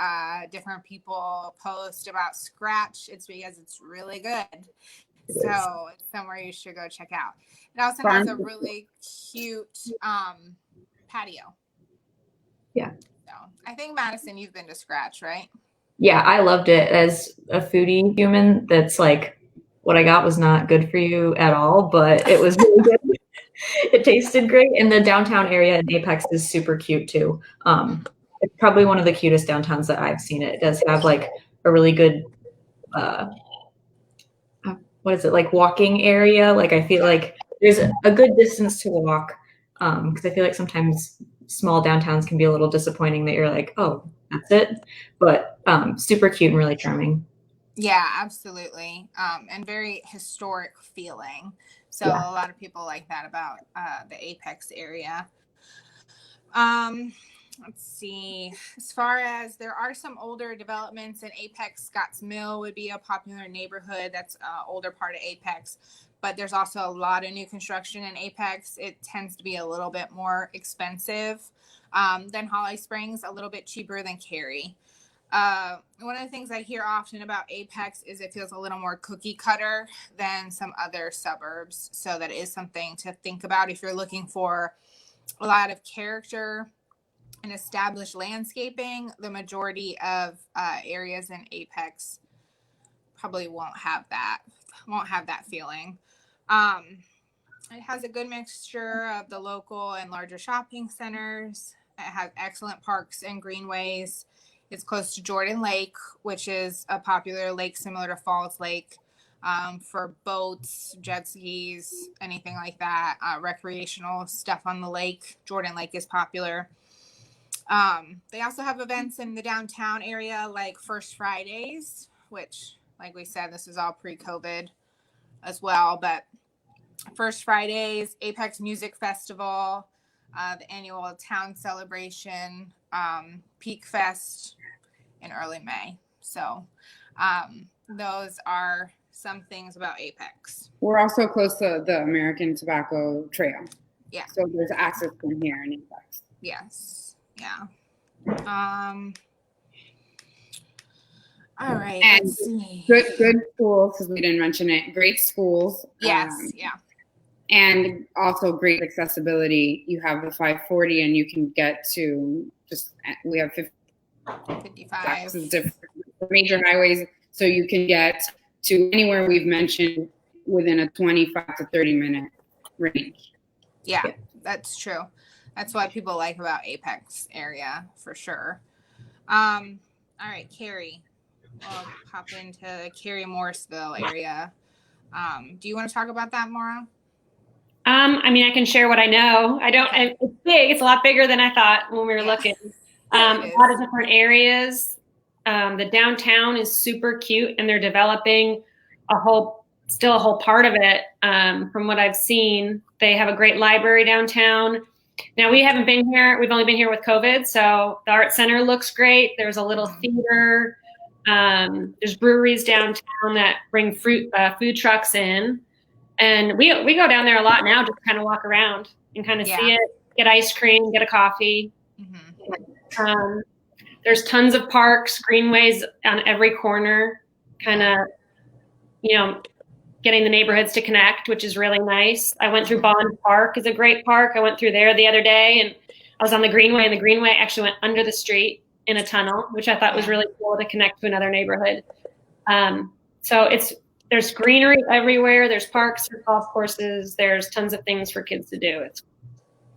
different people post about Scratch. It's because it's really good. So it's somewhere you should go check out. It also has a really cute patio. Yeah. So I think, Madison, you've been to Scratch, right? Yeah, I loved it. As a foodie human, that's like what I got was not good for you at all, but it was really good. It tasted great, and the downtown area in Apex is super cute too. It's probably one of the cutest downtowns that I've seen. It does have like a really good, what is it, like walking area? Like I feel like there's a good distance to walk, because I feel like sometimes small downtowns can be a little disappointing that you're like, oh, that's it. But super cute and really charming. Yeah, absolutely. And very historic feeling. So Yeah. a lot of people like that about the Apex area. Let's see. As far as there are some older developments in Apex, Scotts Mill would be a popular neighborhood. That's an older part of Apex. But there's also a lot of new construction in Apex. It tends to be a little bit more expensive than Holly Springs, a little bit cheaper than Cary. One of the things I hear often about Apex is it feels a little more cookie cutter than some other suburbs. So that is something to think about if you're looking for a lot of character and established landscaping. The majority of areas in Apex probably won't have that feeling. It has a good mixture of the local and larger shopping centers. It has excellent parks and greenways. It's close to Jordan Lake, which is a popular lake similar to Falls Lake for boats, jet skis, anything like that. Recreational stuff on the lake. Jordan Lake is popular. They also have events in the downtown area like First Fridays, which, like we said, this is all pre-COVID as well. But First Fridays, Apex Music Festival, the annual town celebration, Peak Fest in early May. So those are some things about Apex. We're also close to the American Tobacco Trail. Yeah. So there's access from here in Apex. Yes. Yeah. All right. And let's see. good schools, because we didn't mention it. Great schools. Yes. Yeah. And also great accessibility. You have the 540 and you can get to we have 55 different major highways. So you can get to anywhere we've mentioned within a 25 to 30 minute range. Yeah, that's true. That's what people like about Apex area for sure. All right, Cary. We'll pop into Cary Morrisville area. Do you want to talk about that, Maura? I mean, I can share what I know. It's big. It's a lot bigger than I thought when we were looking. A lot of different areas. The downtown is super cute, and they're developing still a whole part of it. From what I've seen, they have a great library downtown. Now, we haven't been here. We've only been here with COVID. So the art center looks great. There's a little theater. There's breweries downtown that bring food trucks in. And we go down there a lot now, just kind of walk around and kind of see it, get ice cream, get a coffee. Mm-hmm. There's tons of parks, greenways on every corner, kind of, getting the neighborhoods to connect, which is really nice. I went through Bond Park. It's a great park. I went through there the other day, and I was on the greenway, and the greenway actually went under the street in a tunnel, which I thought was really cool to connect to another neighborhood. So it's there's greenery everywhere. There's parks, there's golf courses. There's tons of things for kids to do.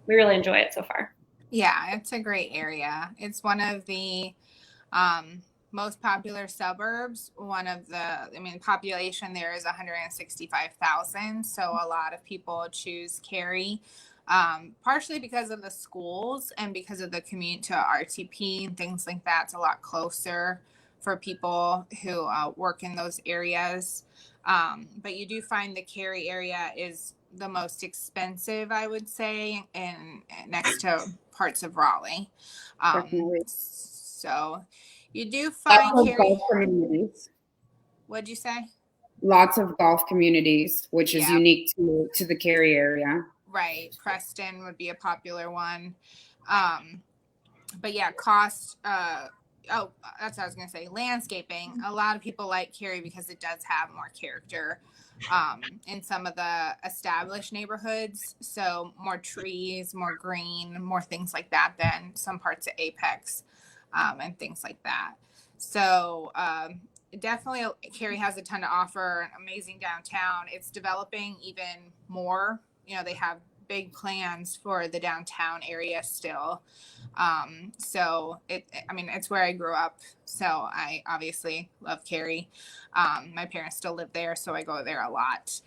We really enjoy it so far. Yeah, it's a great area. It's one of the most popular suburbs. Population there is 165,000. So a lot of people choose Cary, partially because of the schools and because of the commute to RTP and things like that. It's a lot closer for people who work in those areas. But you do find the Cary area is the most expensive, I would say, and next to parts of Raleigh. So you do find lots of Cary. golf communities. What'd you say? Lots of golf communities, which is Yeah. unique to the Cary area. Right. Preston would be a popular one. But yeah, cost. That's what I was going to say. Landscaping. A lot of people like Cary because it does have more character in some of the established neighborhoods. So more trees, more green, more things like that than some parts of Apex and things like that. So definitely Cary has a ton to offer. An amazing downtown. It's developing even more. They have big plans for the downtown area still. So it's where I grew up. So I obviously love Cary. My parents still live there, so I go there a lot.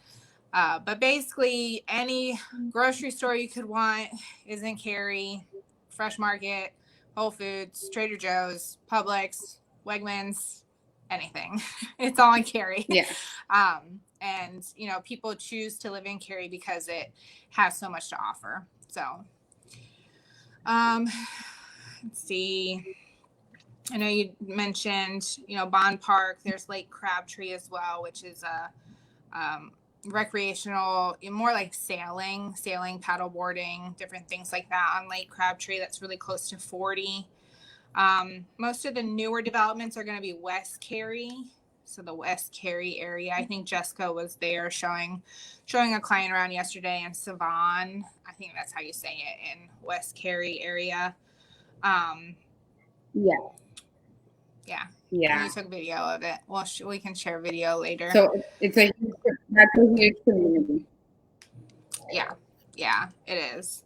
But basically any grocery store you could want is in Cary. Fresh Market, Whole Foods, Trader Joe's, Publix, Wegmans, anything. It's all in Cary. Yeah. And people choose to live in Cary because it has so much to offer. So let's see. I know you mentioned, Bond Park. There's Lake Crabtree as well, which is a recreational, more like sailing, paddleboarding, different things like that on Lake Crabtree. That's really close to 40. Most of the newer developments are going to be West Cary. So the West Cary area. I think Jessica was there showing a client around yesterday in Savon. I think that's how you say it, in West Cary area. Yeah. You took video of it. Well, we can share video later. So that's a huge community. Yeah, it is.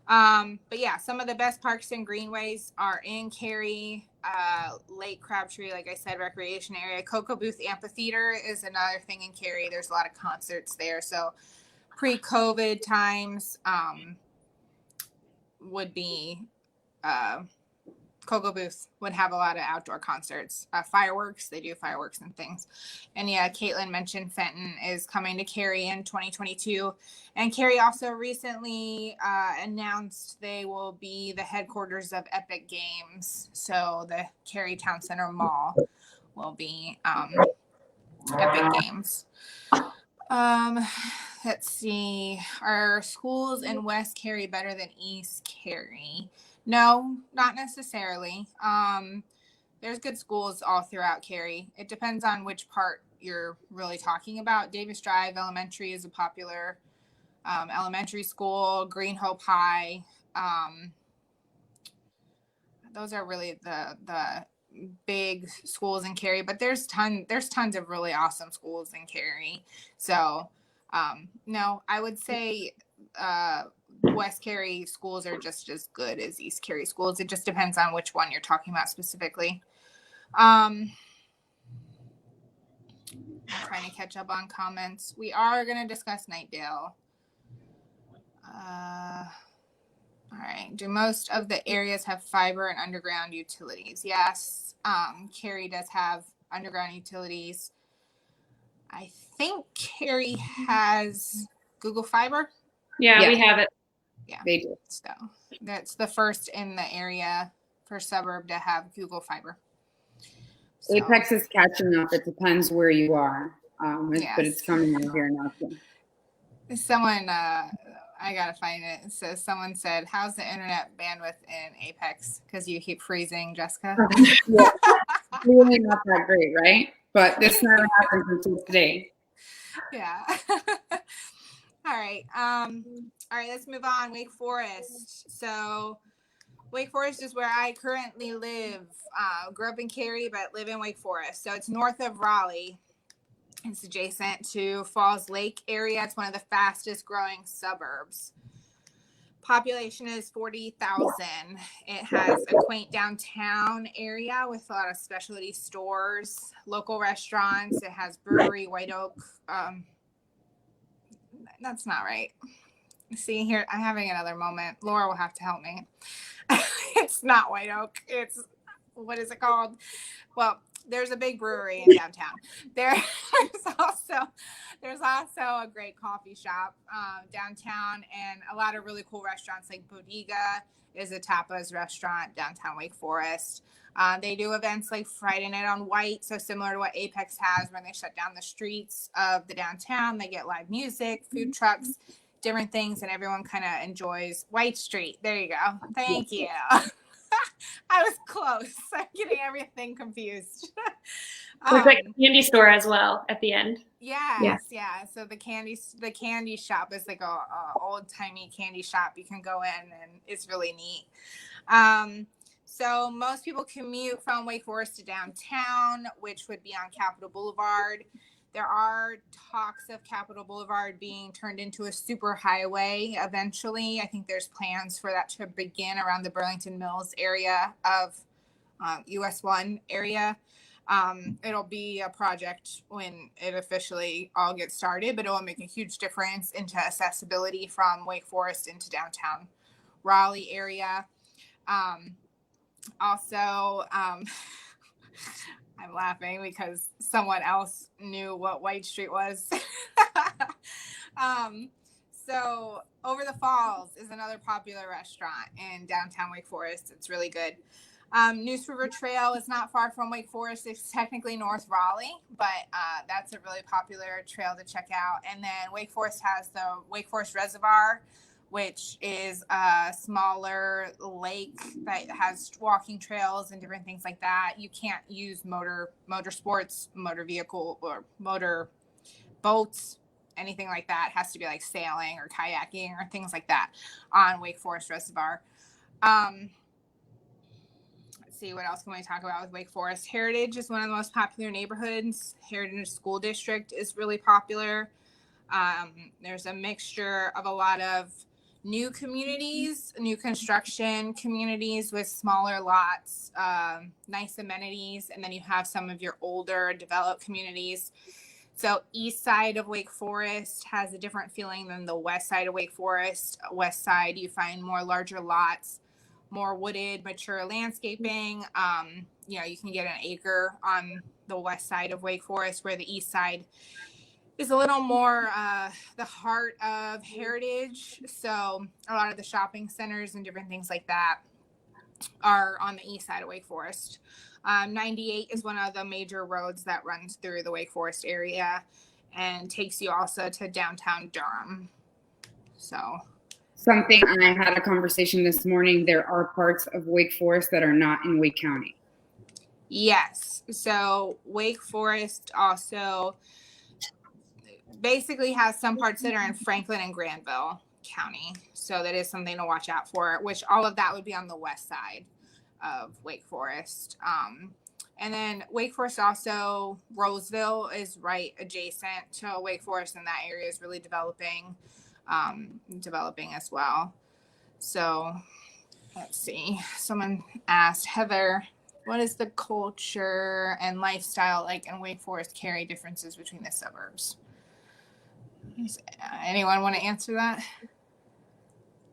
But yeah, some of the best parks and greenways are in Cary. Lake Crabtree, like I said, recreation area. Cocoa Booth Amphitheater is another thing in Cary. There's a lot of concerts there. So pre-COVID times would be Cocoa Booth would have a lot of outdoor concerts, fireworks. They do fireworks and things. And yeah, Caitlin mentioned Fenton is coming to Cary in 2022. And Cary also recently announced they will be the headquarters of Epic Games. So the Cary Town Center Mall will be Epic Games. Let's see. Are schools in West Cary better than East Cary? No, not necessarily. There's good schools all throughout Cary. It depends on which part you're really talking about. Davis Drive Elementary is a popular elementary school. Green Hope High. Those are really the big schools in Cary, but there's tons of really awesome schools in Cary. So no, I would say West Cary schools are just as good as East Cary schools. It just depends on which one you're talking about specifically. I'm trying to catch up on comments. We are going to discuss Nightdale. All right. Do most of the areas have fiber and underground utilities? Yes. Cary does have underground utilities. I think Cary has Google Fiber. Yeah, we have it. Yeah, they do. So that's the first in the area, first suburb to have Google Fiber. So, Apex is catching up. It depends where you are, Yes. but it's coming in here now. Someone, I gotta find it. It says someone said, "How's the internet bandwidth in Apex?" Because you keep freezing, Jessica. Yeah, really not that great, right? But this never happened until today. Yeah. All right. All right, let's move on. Wake Forest. So Wake Forest is where I currently live. Grew up in Cary, but live in Wake Forest. So it's north of Raleigh. It's adjacent to Falls Lake area. It's one of the fastest growing suburbs. Population is 40,000. It has a quaint downtown area with a lot of specialty stores, local restaurants. It has brewery, White Oak. That's not right. See here, I'm having another moment. Laura will have to help me. It's not White Oak. It's, what is it called? Well, there's a big brewery in downtown. There's also a great coffee shop downtown, and a lot of really cool restaurants. Like Bodega is a tapas restaurant downtown Wake Forest. They do events like Friday Night on White, so similar to what Apex has, when they shut down the streets of the downtown. They get live music, food trucks, different things, and everyone kind of enjoys White Street. There you go. Thank you. I was close. I'm getting everything confused. It's like a candy store as well at the end. Yes, yeah. So the candy shop is like a old timey candy shop. You can go in, and it's really neat. So most people commute from Wake Forest to downtown, which would be on Capitol Boulevard. There are talks of Capitol Boulevard being turned into a super highway eventually. I think there's plans for that to begin around the Burlington Mills area of US 1 area. It'll be a project when it officially all gets started, but it will make a huge difference into accessibility from Wake Forest into downtown Raleigh area. I'm laughing because someone else knew what White Street was. So Over the Falls is another popular restaurant in downtown Wake Forest. It's really good. Neuse River Trail is not far from Wake Forest. It's technically North Raleigh, but that's a really popular trail to check out. And then Wake Forest has the Wake Forest Reservoir, which is a smaller lake that has walking trails and different things like that. You can't use motorsports, motor vehicle, or motor boats, anything like that. It has to be like sailing or kayaking or things like that on Wake Forest Reservoir. Let's see, what else can we talk about with Wake Forest? Heritage is one of the most popular neighborhoods. Heritage School District is really popular. There's a mixture of a lot of new communities, new construction communities with smaller lots, nice amenities, and then you have some of your older developed communities. So east side of Wake Forest has a different feeling than the west side of Wake Forest. West side, you find more larger lots, more wooded, mature landscaping. You can get an acre on the west side of Wake Forest, where the east side is a little more the heart of Heritage. So a lot of the shopping centers and different things like that are on the east side of Wake Forest. 98 is one of the major roads that runs through the Wake Forest area and takes you also to downtown Durham. So something, I had a conversation this morning, there are parts of Wake Forest that are not in Wake County. Yes. So Wake Forest also basically has some parts that are in Franklin and Granville County. So that is something to watch out for, which all of that would be on the west side of Wake Forest. And then Wake Forest also, Roseville is right adjacent to Wake Forest, and that area is really developing as well. So let's see. Someone asked, Heather, what is the culture and lifestyle like in Wake Forest, Cary, differences between the suburbs? Anyone want to answer that?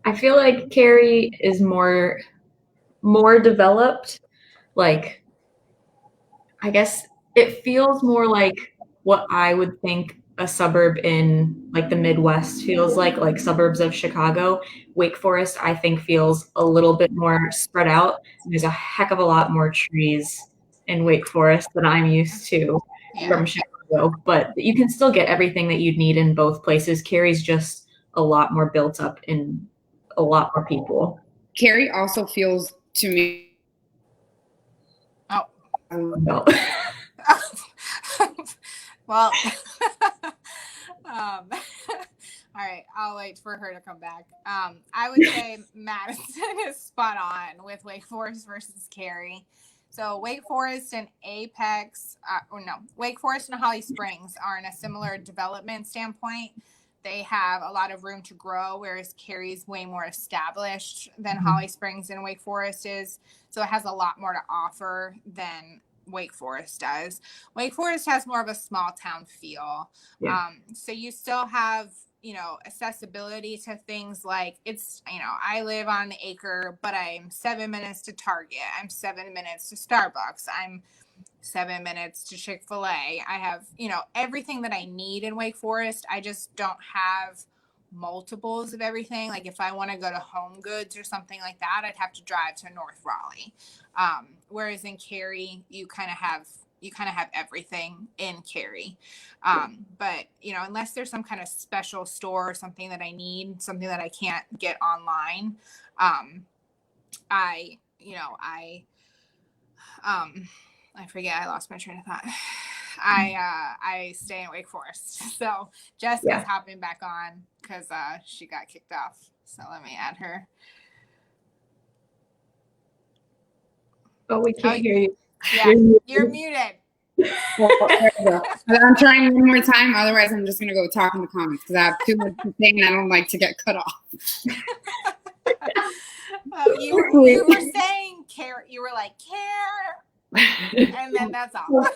I feel like Cary is more developed. Like, I guess it feels more like what I would think a suburb in like the Midwest feels like suburbs of Chicago. Wake Forest, I think, feels a little bit more spread out. There's a heck of a lot more trees in Wake Forest than I'm used to from Chicago, but you can still get everything that you'd need in both places. Cary's just a lot more built up in a lot more people. Cary also feels to me. No. Well, all right, I'll wait for her to come back. I would say Madison is spot on with Wake Forest versus Cary. So Wake Forest and Wake Forest and Holly Springs are in a similar development standpoint. They have a lot of room to grow, whereas Cary's way more established than Holly Springs and Wake Forest is. So it has a lot more to offer than Wake Forest does. Wake Forest has more of a small town feel. Yeah. So you still have, accessibility to things like I live on an acre, but I'm 7 minutes to Target. I'm 7 minutes to Starbucks. I'm 7 minutes to Chick-fil-A. I have, everything that I need in Wake Forest. I just don't have multiples of everything. Like if I want to go to Home Goods or something like that, I'd have to drive to North Raleigh. Whereas in Cary, you kind of have everything in Cary. But unless there's some kind of special store or something that I need, something that I can't get online, I forget, I lost my train of thought. I stay in Wake Forest. So Jessica's hopping back on because she got kicked off. So let me add her. Oh, we can't hear you. Yeah, you're muted. Well, there we go. I'm trying one more time. Otherwise, I'm just going to go talk in the comments because I have too much to say and I don't like to get cut off. You were saying care. You were like care, and then that's all.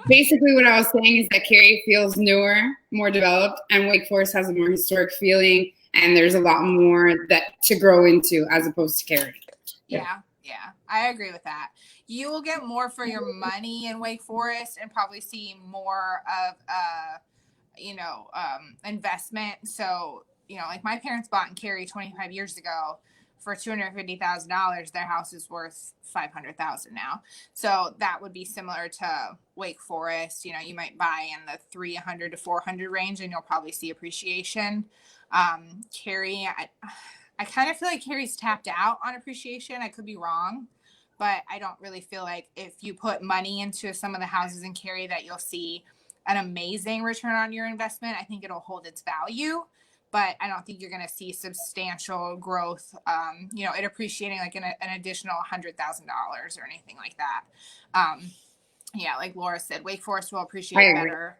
Basically, what I was saying is that Cary feels newer, more developed, and Wake Forest has a more historic feeling, and there's a lot more that to grow into as opposed to Cary. Yeah, I agree with that. You will get more for your money in Wake Forest and probably see more of investment. So, like my parents bought in Cary 25 years ago for $250,000. Their house is worth $500,000 now. So that would be similar to Wake Forest. You might buy in the 300 to 400 range and you'll probably see appreciation. Cary, I kind of feel like Cary's tapped out on appreciation. I could be wrong, but I don't really feel like if you put money into some of the houses in Cary that you'll see an amazing return on your investment. I think it'll hold its value, but I don't think you're going to see substantial growth, it appreciating like an additional $100,000 or anything like that. Like Laura said, Wake Forest will appreciate better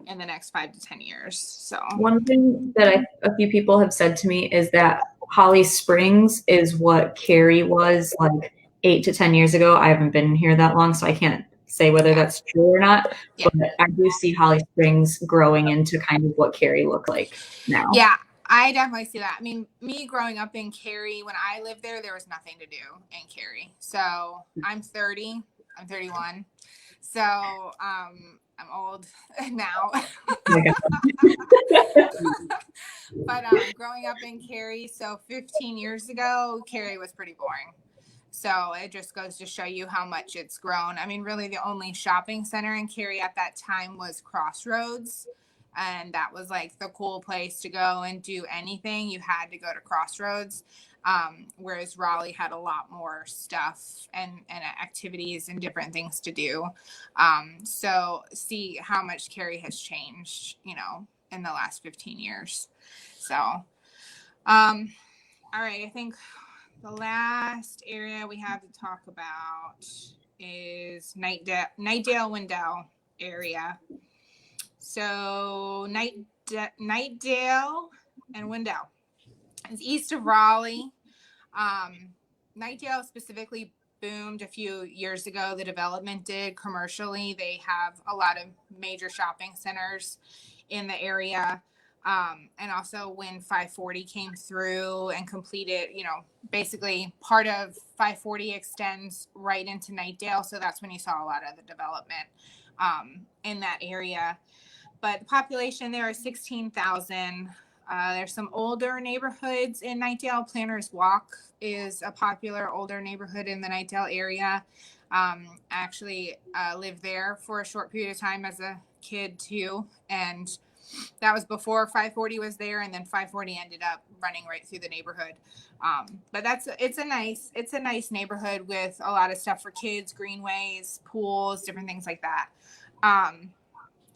in the next 5 to 10 years. So one thing that a few people have said to me is that Holly Springs is what Cary was like 8 to 10 years ago. I haven't been here that long, so I can't say whether that's true or not. Yeah. But I do see Holly Springs growing into kind of what Cary looked like now. Yeah, I definitely see that. I mean, me growing up in Cary, when I lived there was nothing to do in Cary. So I'm 30. I'm 31. So I'm old now. But growing up in Cary, so 15 years ago, Cary was pretty boring. So it just goes to show you how much it's grown. I mean, really the only shopping center in Cary at that time was Crossroads. And that was like the cool place to go and do anything. You had to go to Crossroads. Whereas Raleigh had a lot more stuff and activities and different things to do. So see how much Cary has changed, in the last 15 years. So, all right. I think the last area we have to talk about is Knightdale, Wendell area. So Knightdale and Wendell is east of Raleigh. Knightdale specifically boomed a few years ago. The development did commercially. They have a lot of major shopping centers in the area. And also when 540 came through and completed, basically part of 540 extends right into Knightdale. So that's when you saw a lot of the development in that area. But the population there is 16,000. There's some older neighborhoods in Knightdale. Planners Walk is a popular older neighborhood in the Knightdale area. Actually lived there for a short period of time as a kid too. And that was before 540 was there. And then 540 ended up running right through the neighborhood. But it's a nice neighborhood with a lot of stuff for kids, greenways, pools, different things like that.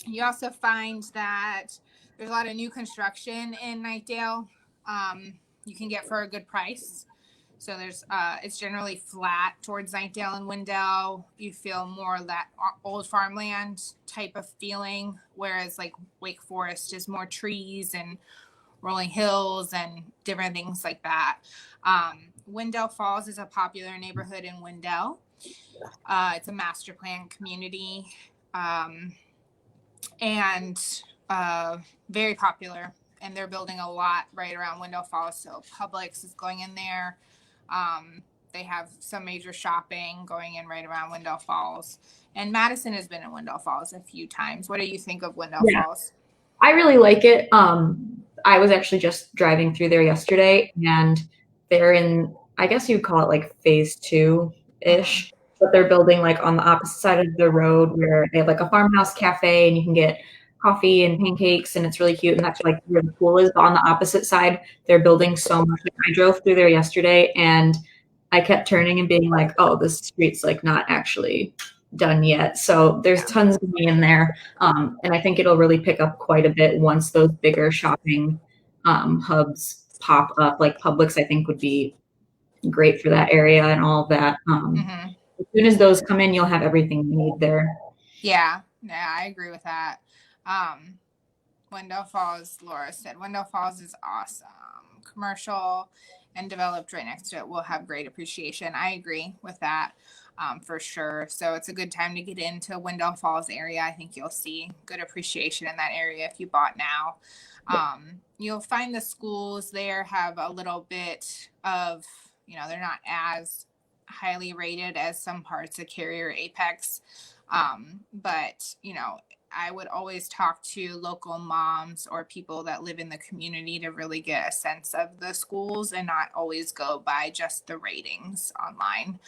You also find that there's a lot of new construction in Knightdale you can get for a good price. So there's it's generally flat towards Knightdale and Wendell. You feel more that old farmland type of feeling, whereas like Wake Forest is more trees and rolling hills and different things like that. Wendell Falls is a popular neighborhood in Wendell. It's a master plan community, and very popular. And they're building a lot right around Wendell Falls. So Publix is going in there. They have some major shopping going in right around Wendell Falls. And Madison has been in Wendell Falls a few times. What do you think of Wendell Falls? I really like it. I was actually just driving through there yesterday, and they're in, I guess you'd call it like phase 2-ish, but they're building like on the opposite side of the road where they have like a farmhouse cafe and you can get coffee and pancakes, and it's really cute. And that's like where the pool is. But on the opposite side, they're building so much. I drove through there yesterday and I kept turning and being like, oh, this street's like not actually done yet. So there's tons of money in there. And I think it'll really pick up quite a bit once those bigger shopping hubs pop up. Like Publix, I think would be great for that area and all of that. As soon as those come in, you'll have everything you need there. Yeah, I agree with that. Wendell Falls, Laura said, Wendell Falls is awesome. Commercial and developed right next to it will have great appreciation. I agree with that, for sure. So it's a good time to get into Wendell Falls area. I think you'll see good appreciation in that area if you bought now. You'll find the schools there have a little bit of, they're not as highly rated as some parts of Cary or Apex. But, I would always talk to local moms or people that live in the community to really get a sense of the schools and not always go by just the ratings online.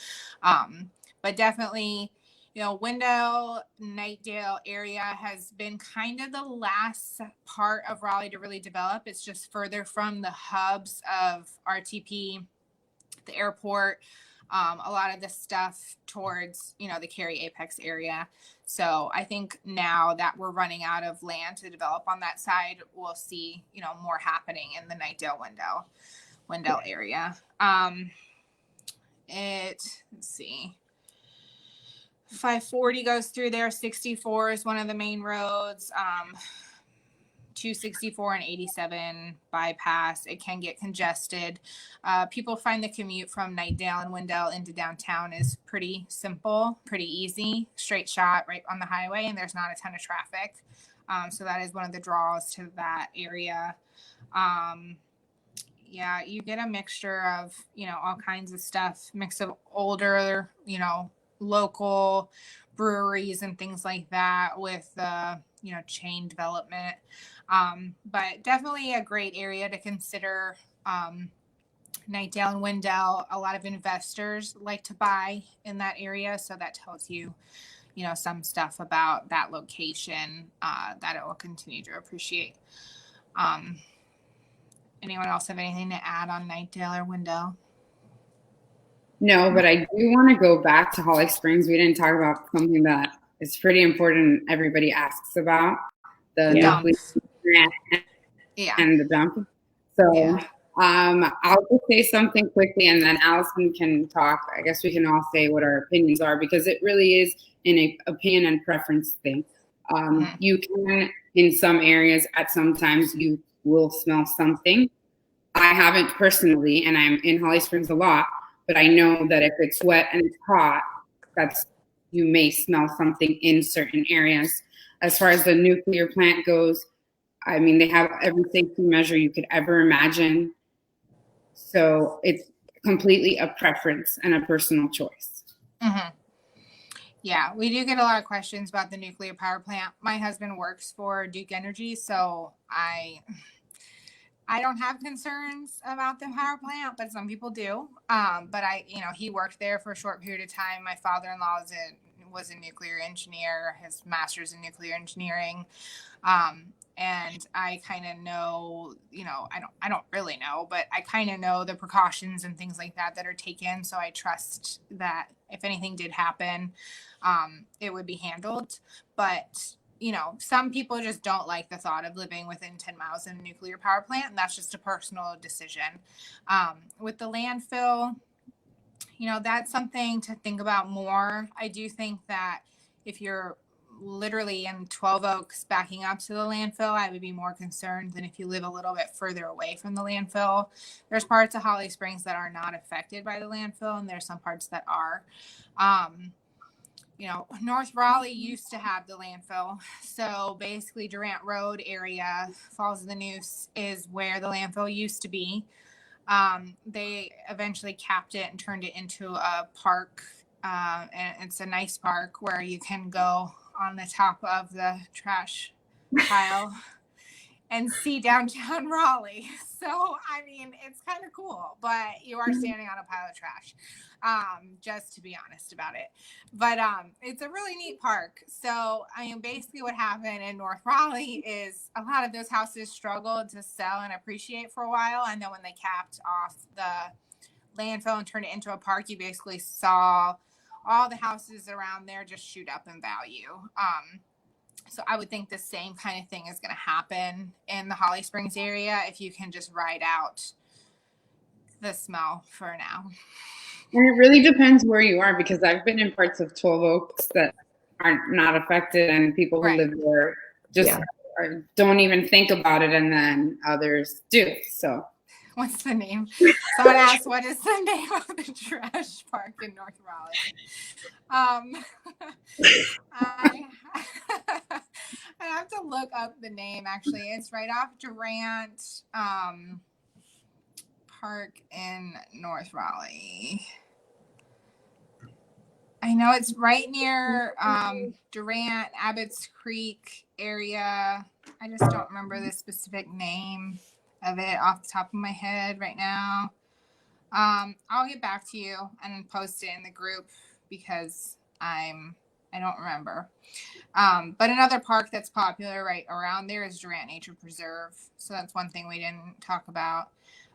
But definitely, Wendell, Knightdale area has been kind of the last part of Raleigh to really develop. It's just further from the hubs of RTP, the airport, a lot of the stuff towards, the Cary Apex area. So I think now that we're running out of land to develop on that side, we'll see, more happening in the Knightdale Wendell area. Let's see. 540 goes through there. 64 is one of the main roads. 264 and 87 bypass. It can get congested. People find the commute from Knightdale and Wendell into downtown is pretty simple, pretty easy, straight shot right on the highway, and there's not a ton of traffic. So that is one of the draws to that area. You get a mixture of, all kinds of stuff, mix of older, local breweries and things like that with chain development. But definitely a great area to consider. Knightdale and Wendell, a lot of investors like to buy in that area. So that tells you, some stuff about that location that it will continue to appreciate. Anyone else have anything to add on Knightdale or Wendell? No, but I do want to go back to Holly Springs. We didn't talk about something that is pretty important. Everybody asks about the nuclear and the dump. So I'll just say something quickly, and then Allison can talk. I guess we can all say what our opinions are, because it really is an opinion and preference thing. You can, in some areas, at some times, you will smell something. I haven't personally, and I'm in Holly Springs a lot, but I know that if it's wet and it's hot, you may smell something in certain areas. As far as the nuclear plant goes, I mean, they have every safety measure you could ever imagine. So it's completely a preference and a personal choice. Mm-hmm. Yeah, we do get a lot of questions about the nuclear power plant. My husband works for Duke Energy, so I don't have concerns about the power plant, but some people do. But he worked there for a short period of time. My father-in-law was a nuclear engineer, his master's in nuclear engineering. And I kind of know, I don't really know, but I kind of know the precautions and things like that are taken. So I trust that if anything did happen, it would be handled. But some people just don't like the thought of living within 10 miles of a nuclear power plant, and that's just a personal decision. With the landfill, that's something to think about more. I do think that if you're literally in 12 Oaks backing up to the landfill, I would be more concerned than if you live a little bit further away from the landfill. There's parts of Holly Springs that are not affected by the landfill, and there's some parts that are. North Raleigh used to have the landfill. So basically Durant Road area, Falls of the Noose, is where the landfill used to be. They eventually capped it and turned it into a park. And it's a nice park where you can go on the top of the trash pile and see downtown Raleigh. So, I mean, it's kind of cool, but you are standing on a pile of trash, just to be honest about it. But it's a really neat park. So, I mean, basically what happened in North Raleigh is a lot of those houses struggled to sell and appreciate for a while. And then when they capped off the landfill and turned it into a park, you basically saw all the houses around there just shoot up in value. So I would think the same kind of thing is going to happen in the Holly Springs area if you can just ride out the smell for now. And it really depends where you are, because I've been in parts of 12 Oaks that are not affected, and people who live there just don't even think about it, and then others do. So what's the name? Someone asked, what is the name of the trash park in North Raleigh? I have to look up the name, actually. It's right off Durant Park in North Raleigh. I know it's right near Durant, Abbott's Creek area. I just don't remember the specific name of it off the top of my head right now. I'll get back to you and post it in the group because I don't remember. But another park that's popular right around there is Durant Nature Preserve. So that's one thing we didn't talk about.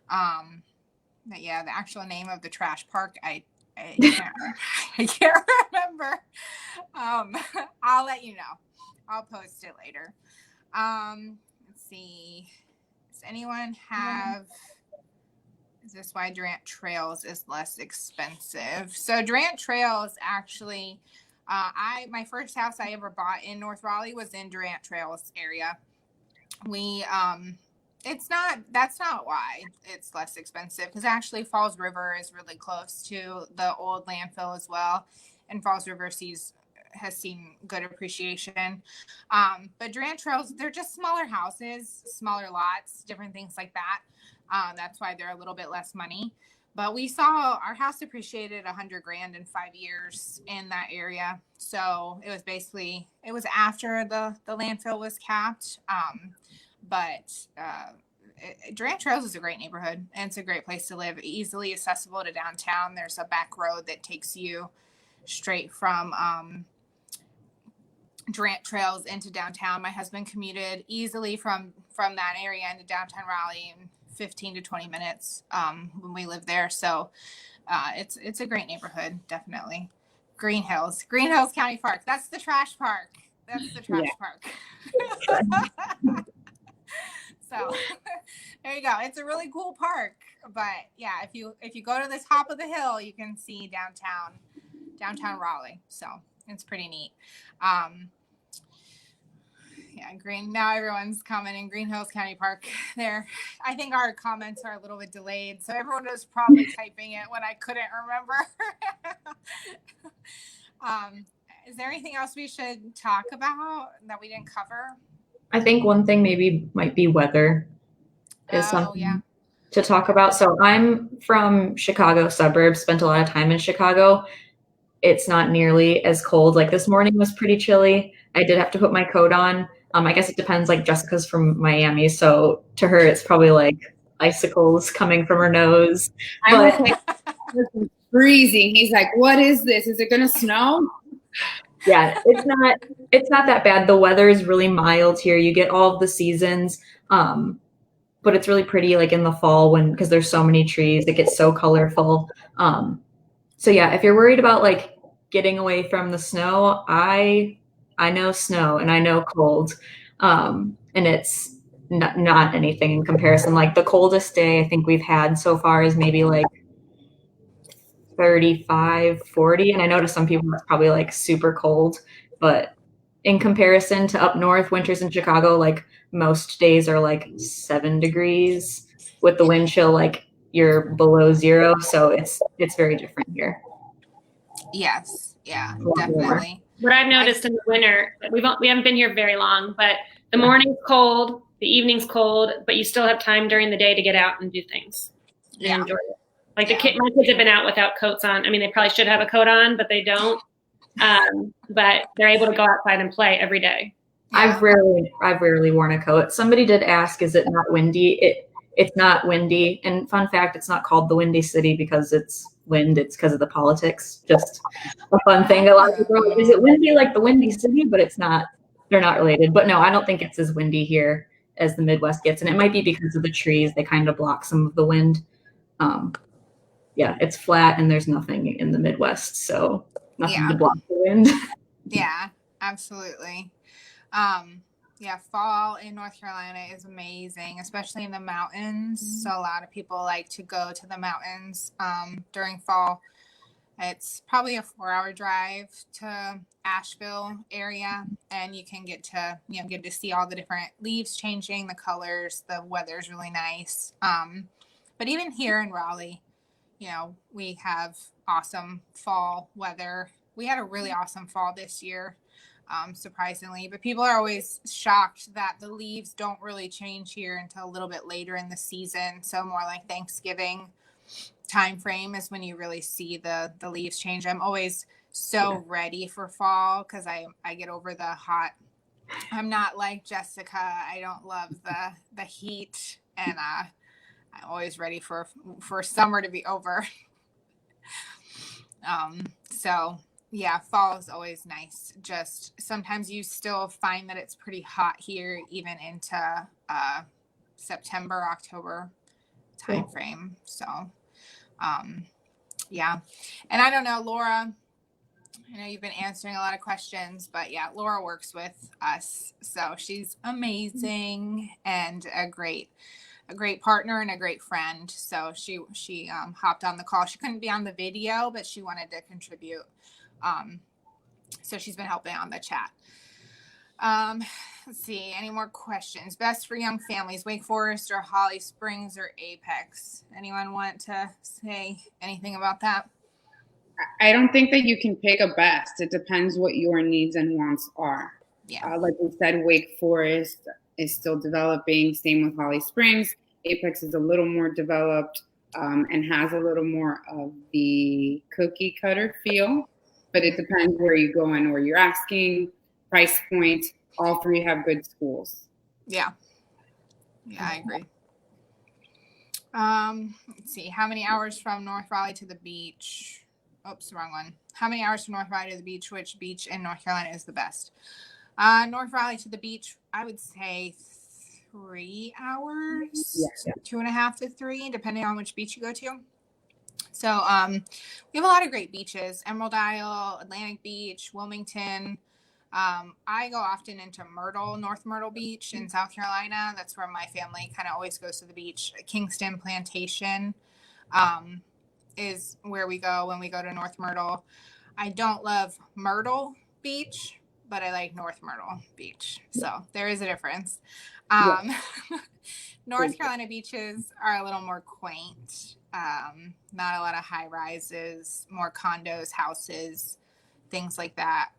But yeah, the actual name of the trash park, I can't remember. I'll let you know. I'll post it later. Let's see. Does anyone have... Is this why Durant Trails is less expensive? So Durant Trails actually, my first house I ever bought in North Raleigh was in Durant Trails area. That's not why it's less expensive, because actually Falls River is really close to the old landfill as well. And Falls River has seen good appreciation. But Durant Trails, they're just smaller houses, smaller lots, different things like that. That's why they're a little bit less money. But we saw our house appreciated $100,000 in 5 years in that area. So it was after the landfill was capped. But Durant Trails is a great neighborhood, and it's a great place to live, easily accessible to downtown. There's a back road that takes you straight from Durant Trails into downtown. My husband commuted easily from that area into downtown Raleigh in 15 to 20 minutes when we lived there. So it's a great neighborhood, definitely. Green Hills County Park. That's the trash park. Park. So there you go. It's a really cool park. But yeah, if you go to the top of the hill, you can see downtown Raleigh. So it's pretty neat. Now everyone's commenting Green Hills County Park there. I think our comments are a little bit delayed, so everyone was probably typing it when I couldn't remember. Is there anything else we should talk about that we didn't cover? I think one thing maybe might be weather is something to talk about. So I'm from Chicago suburbs, spent a lot of time in Chicago. It's not nearly as cold. Like this morning was pretty chilly. I did have to put my coat on. I guess it depends, like Jessica's from Miami, so to her it's probably like icicles coming from her nose. I was like, this is freezing. He's like, what is this? Is it gonna snow? Yeah, it's not that bad. The weather is really mild here. You get all of the seasons. But it's really pretty like in the fall because there's so many trees, it gets so colorful. So yeah, if you're worried about like getting away from the snow, I I know snow and I know cold. And it's not anything in comparison. Like the coldest day I think we've had so far is maybe like 35, 40. And I know to some people it's probably like super cold, but in comparison to up north, winters in Chicago, like most days are like 7 degrees with the wind chill, like you're below zero. So it's very different here. Yes. Yeah, Warmer. definitely. What I've noticed in the winter, we haven't been here very long, but the morning's cold, the evening's cold, but you still have time during the day to get out and do things and enjoy it. Like my kids have been out without coats on. I mean, they probably should have a coat on, but they don't. But they're able to go outside and play every day. I've rarely worn a coat. Somebody did ask, is it not windy? It's not windy. And fun fact, it's not called the Windy City because it's wind. It's because of the politics. Just a fun thing. A lot of people are like, is it windy like the Windy City? But it's not. They're not related. But no, I don't think it's as windy here as the Midwest gets. And it might be because of the trees. They kind of block some of the wind. Yeah, it's flat and there's nothing in the Midwest. So nothing to block the wind. Yeah, absolutely. Yeah, fall in North Carolina is amazing, especially in the mountains. So a lot of people like to go to the mountains during fall. It's probably a 4-hour drive to Asheville area, and you can get to see all the different leaves changing, the colors. The weather's really nice. But even here in Raleigh, we have awesome fall weather. We had a really awesome fall this year, surprisingly, but people are always shocked that the leaves don't really change here until a little bit later in the season. So more like Thanksgiving time frame is when you really see the leaves change. I'm always so ready for fall because I get over the hot. I'm not like Jessica. I don't love the heat, and I'm always ready for summer to be over. So yeah, fall is always nice. Just sometimes you still find that it's pretty hot here, even into September, October time frame. So yeah. And I don't know, Laura, I know you've been answering a lot of questions, but yeah, Laura works with us. So she's amazing and a great partner and a great friend. So she hopped on the call. She couldn't be on the video, but she wanted to contribute. So she's been helping on the chat. Let's see, any more questions? Best for young families, Wake Forest or Holly Springs or Apex? Anyone want to say anything about that? I don't think that you can pick a best. It depends what your needs and wants are. Yeah. Like we said, Wake Forest is still developing. Same with Holly Springs. Apex is a little more developed and has a little more of the cookie cutter feel. But it depends where you go and where you're asking, price point. All three have good schools. Yeah. Yeah, I agree. Let's see. How many hours from North Raleigh to the beach? Oops, wrong one. How many hours from North Raleigh to the beach? Which beach in North Carolina is the best? North Raleigh to the beach, I would say 3 hours, 2.5 to 3, depending on which beach you go to. So we have a lot of great beaches: Emerald Isle, Atlantic Beach, Wilmington. I go often into Myrtle, North Myrtle Beach in South Carolina. That's where my family kind of always goes to the beach. Kingston Plantation is where we go when we go to North Myrtle. I don't love Myrtle Beach, but I like North Myrtle Beach. So there is a difference. North Carolina beaches are a little more quaint. Not a lot of high rises, more condos, houses, things like that.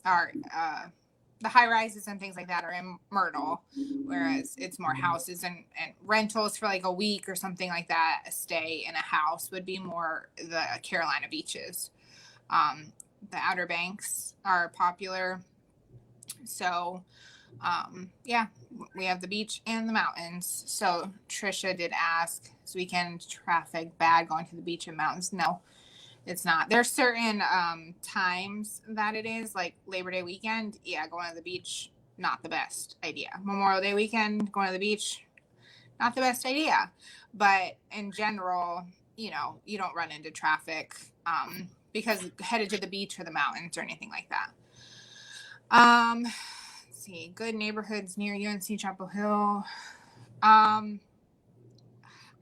The high rises and things like that are in Myrtle, whereas it's more houses and rentals for like a week or something like that. A stay in a house would be more the Carolina beaches. The Outer Banks are popular. So, yeah, we have the beach and the mountains. So Trisha did ask, is weekend traffic bad going to the beach and mountains? No, it's not. There's certain times that it is, like Labor Day weekend. Yeah, going to the beach, not the best idea. Memorial Day weekend, going to the beach, not the best idea. But in general, you don't run into traffic because headed to the beach or the mountains or anything like that. Let's see, good neighborhoods near UNC Chapel Hill. I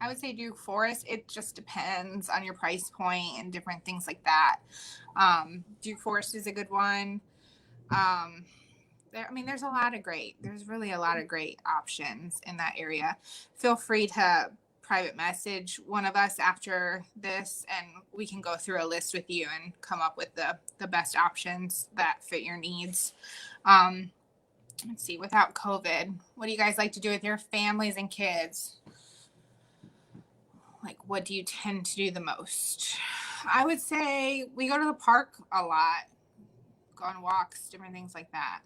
would say Duke Forest. It just depends on your price point and different things like that. Duke Forest is a good one. There's really a lot of great options in that area. Feel free to private message one of us after this, and we can go through a list with you and come up with the best options that fit your needs. Let's see, without COVID, what do you guys like to do with your families and kids? Like, what do you tend to do the most? I would say we go to the park a lot, go on walks, different things like that.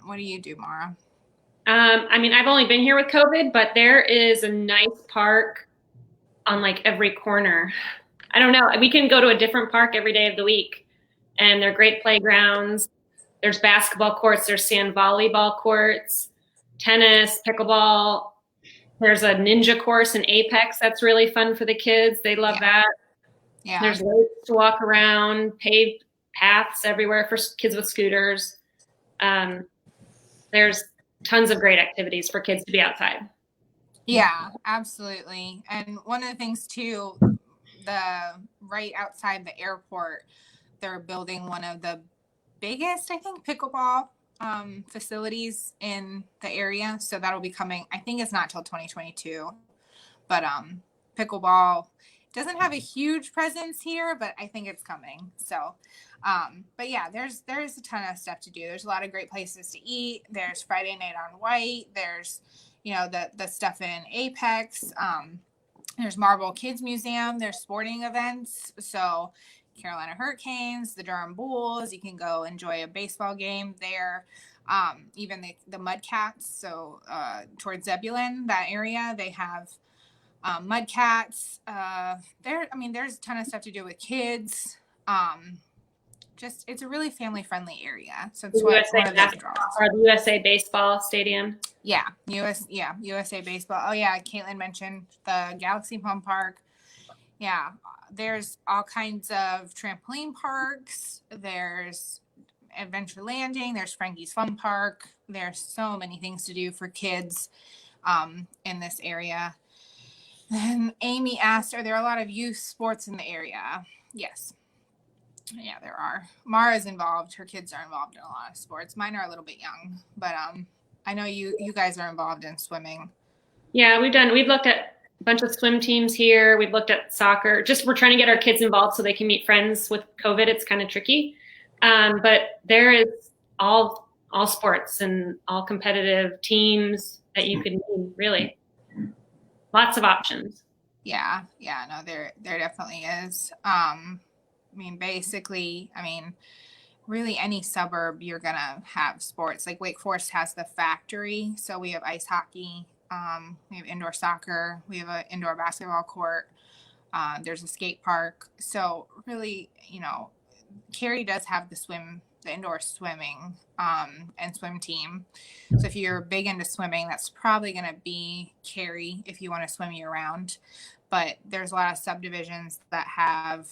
What do you do, Mara? I've only been here with COVID, but there is a nice park on like every corner. I don't know. We can go to a different park every day of the week, and they're great playgrounds. There's basketball courts, there's sand volleyball courts, tennis, pickleball. There's a ninja course in Apex that's really fun for the kids. They love that. Yeah. There's lakes to walk around, paved paths everywhere for kids with scooters. There's tons of great activities for kids to be outside. Yeah, absolutely. And one of the things too, right outside the airport, they're building one of the biggest, I think, pickleball facilities in the area. So that'll be coming. I think it's not till 2022, but pickleball doesn't have a huge presence here, but I think it's coming. So, but yeah, there's a ton of stuff to do. There's a lot of great places to eat. There's Friday Night on White. There's, the stuff in Apex. There's Marble Kids Museum. There's sporting events. So Carolina Hurricanes, the Durham Bulls, you can go enjoy a baseball game there. Even the Mudcats. So towards Zebulon, that area, they have Mudcats. There's a ton of stuff to do with kids. It's a really family-friendly area. So it's one of the draws. Or the USA Baseball Stadium. Yeah, USA Baseball. Oh yeah, Caitlin mentioned the Galaxy Pump Park. Yeah, there's all kinds of trampoline parks. There's Adventure Landing. There's Frankie's Fun Park. There's so many things to do for kids in this area. Then Amy asked, are there a lot of youth sports in the area? Yes. Yeah, there are. Mara's involved. Her kids are involved in a lot of sports. Mine are a little bit young, but I know you guys are involved in swimming. Yeah, we've looked at a bunch of swim teams here. We've looked at soccer. We're trying to get our kids involved so they can meet friends. With COVID, it's kind of tricky. But there is all sports and all competitive teams that you could meet, really. Lots of options. Yeah, no, there definitely is. Really any suburb you're gonna have sports. Like Wake Forest has the Factory, so we have ice hockey, we have indoor soccer, we have an indoor basketball court, there's a skate park. So really, Cary does have the indoor swimming and swim team. So if you're big into swimming, that's probably gonna be Cary if you want to swim year round. But there's a lot of subdivisions that have,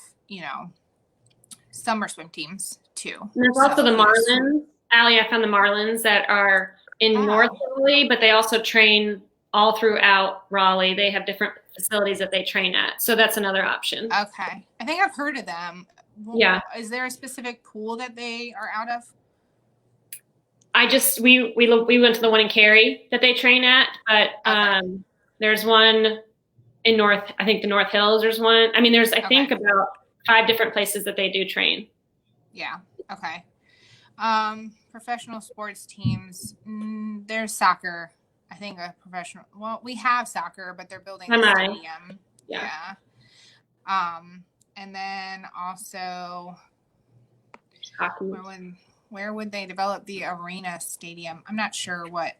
summer swim teams too. And there's also the Marlins. Allie, I found the Marlins that are in North Raleigh, but they also train all throughout Raleigh. They have different facilities that they train at. So that's another option. Okay. I think I've heard of them. Yeah. Is there a specific pool that they are out of? We went to the one in Cary that they train at, but okay. There's one in the North Hills. There's one. There's think about 5 different places that they do train. Yeah. Okay. Professional sports teams. There's soccer. I think we have soccer, but they're building a stadium. Yeah. And then also hockey. Where would they develop the arena stadium? I'm not sure what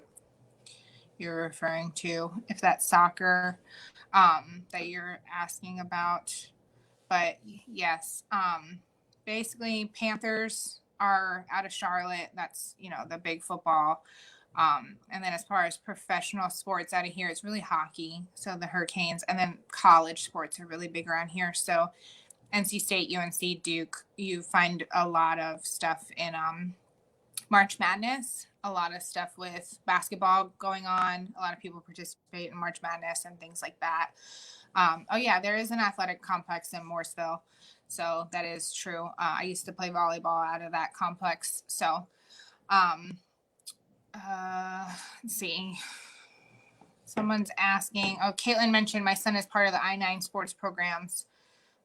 you're referring to, if that's soccer that you're asking about. But yes, basically Panthers are out of Charlotte. That's, the big football. And then as far as professional sports out of here, it's really hockey. So the Hurricanes, and then college sports are really big around here. So NC State, UNC, Duke, you find a lot of stuff in March Madness, a lot of stuff with basketball going on. A lot of people participate in March Madness and things like that. Oh yeah, there is an athletic complex in Morrisville. So that is true. I used to play volleyball out of that complex. So let's see. Someone's asking, Caitlin mentioned my son is part of the I-9 sports programs.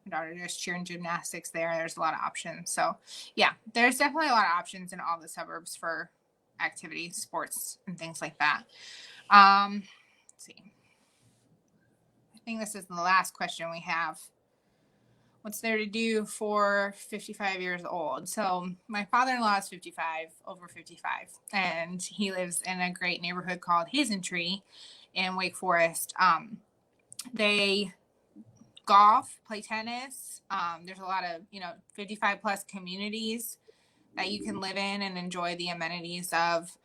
My daughter does cheer and gymnastics there. There's a lot of options. So yeah, there's definitely a lot of options in all the suburbs for activities, sports, and things like that. Let's see. I think this is the last question we have. What's there to do for 55 years old? So my father-in-law is 55, over 55, and he lives in a great neighborhood called Hazen Tree in Wake Forest. They golf, play tennis. There's a lot of, 55 plus communities that you can live in and enjoy the amenities of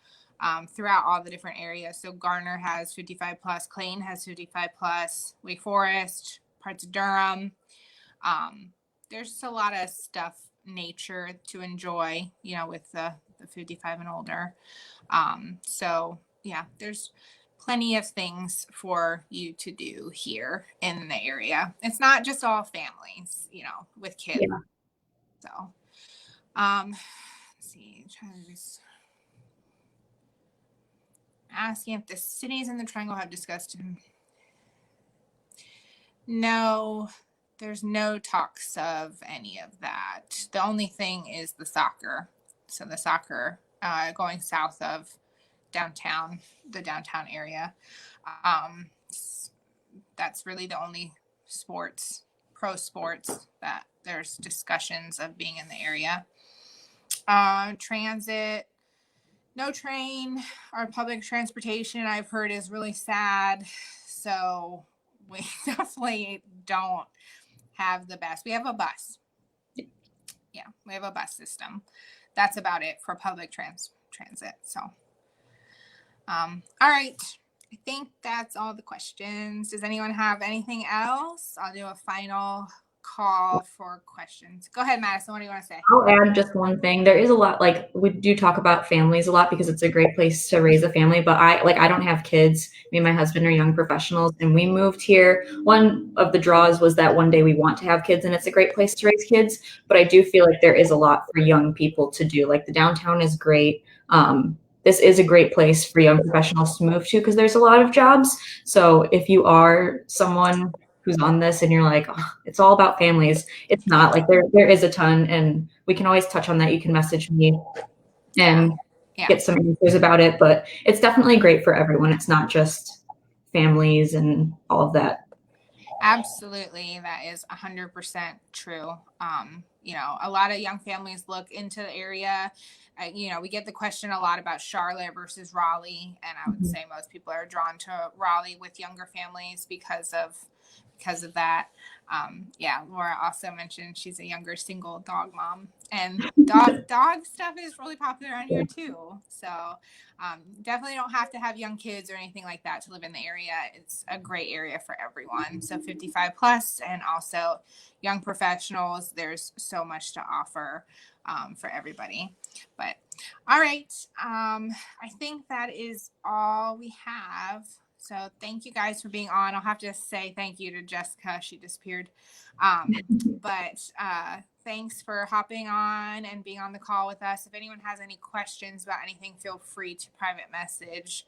throughout all the different areas. So Garner has 55 plus, Clayton has 55 plus, Wake Forest, parts of Durham. There's just a lot of stuff, nature to enjoy, with the 55 and older. So yeah, there's plenty of things for you to do here in the area. It's not just all families, with kids. Yeah. So, let's see, asking if the cities in the Triangle have discussed. No, there's no talks of any of that. The only thing is the soccer. So the soccer going south of downtown, the downtown area. That's really the only pro sports that there's discussions of being in the area. Transit, no train or public transportation, I've heard, is really sad. So we definitely don't have the best. We have a bus. Yeah, we have a bus system. That's about it for public transit. So, all right. I think that's all the questions. Does anyone have anything else? I'll do a final call for questions. Go ahead, Madison. What do you want to say? I'll add just one thing. There is a lot, we do talk about families a lot because it's a great place to raise a family, but I don't have kids. Me and my husband are young professionals and we moved here. One of the draws was that one day we want to have kids and it's a great place to raise kids, but I do feel like there is a lot for young people to do. Like the downtown is great. This is a great place for young professionals to move to because there's a lot of jobs. So if you are someone who's on this and you're like, it's all about families, it's not. Like there is a ton, and we can always touch on that. You can message me and get some answers about it, but it's definitely great for everyone. It's not just families and all of that. Absolutely. That is 100% true. A lot of young families look into the area. We get the question a lot about Charlotte versus Raleigh. And I would say most people are drawn to Raleigh with younger families because of that. Laura also mentioned she's a younger single dog mom, and dog stuff is really popular around here too. So definitely don't have to have young kids or anything like that to live in the area. It's a great area for everyone. So 55 plus and also young professionals, there's so much to offer for everybody. But all right, I think that is all we have. So thank you guys for being on. I'll have to say thank you to Jessica. She disappeared. But thanks for hopping on and being on the call with us. If anyone has any questions about anything, feel free to private message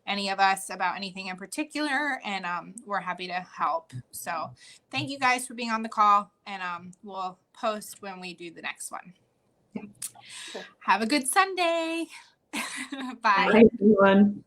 any of us about anything in particular, and we're happy to help. So thank you guys for being on the call, and we'll post when we do the next one. Have a good Sunday. Bye. Bye, everyone.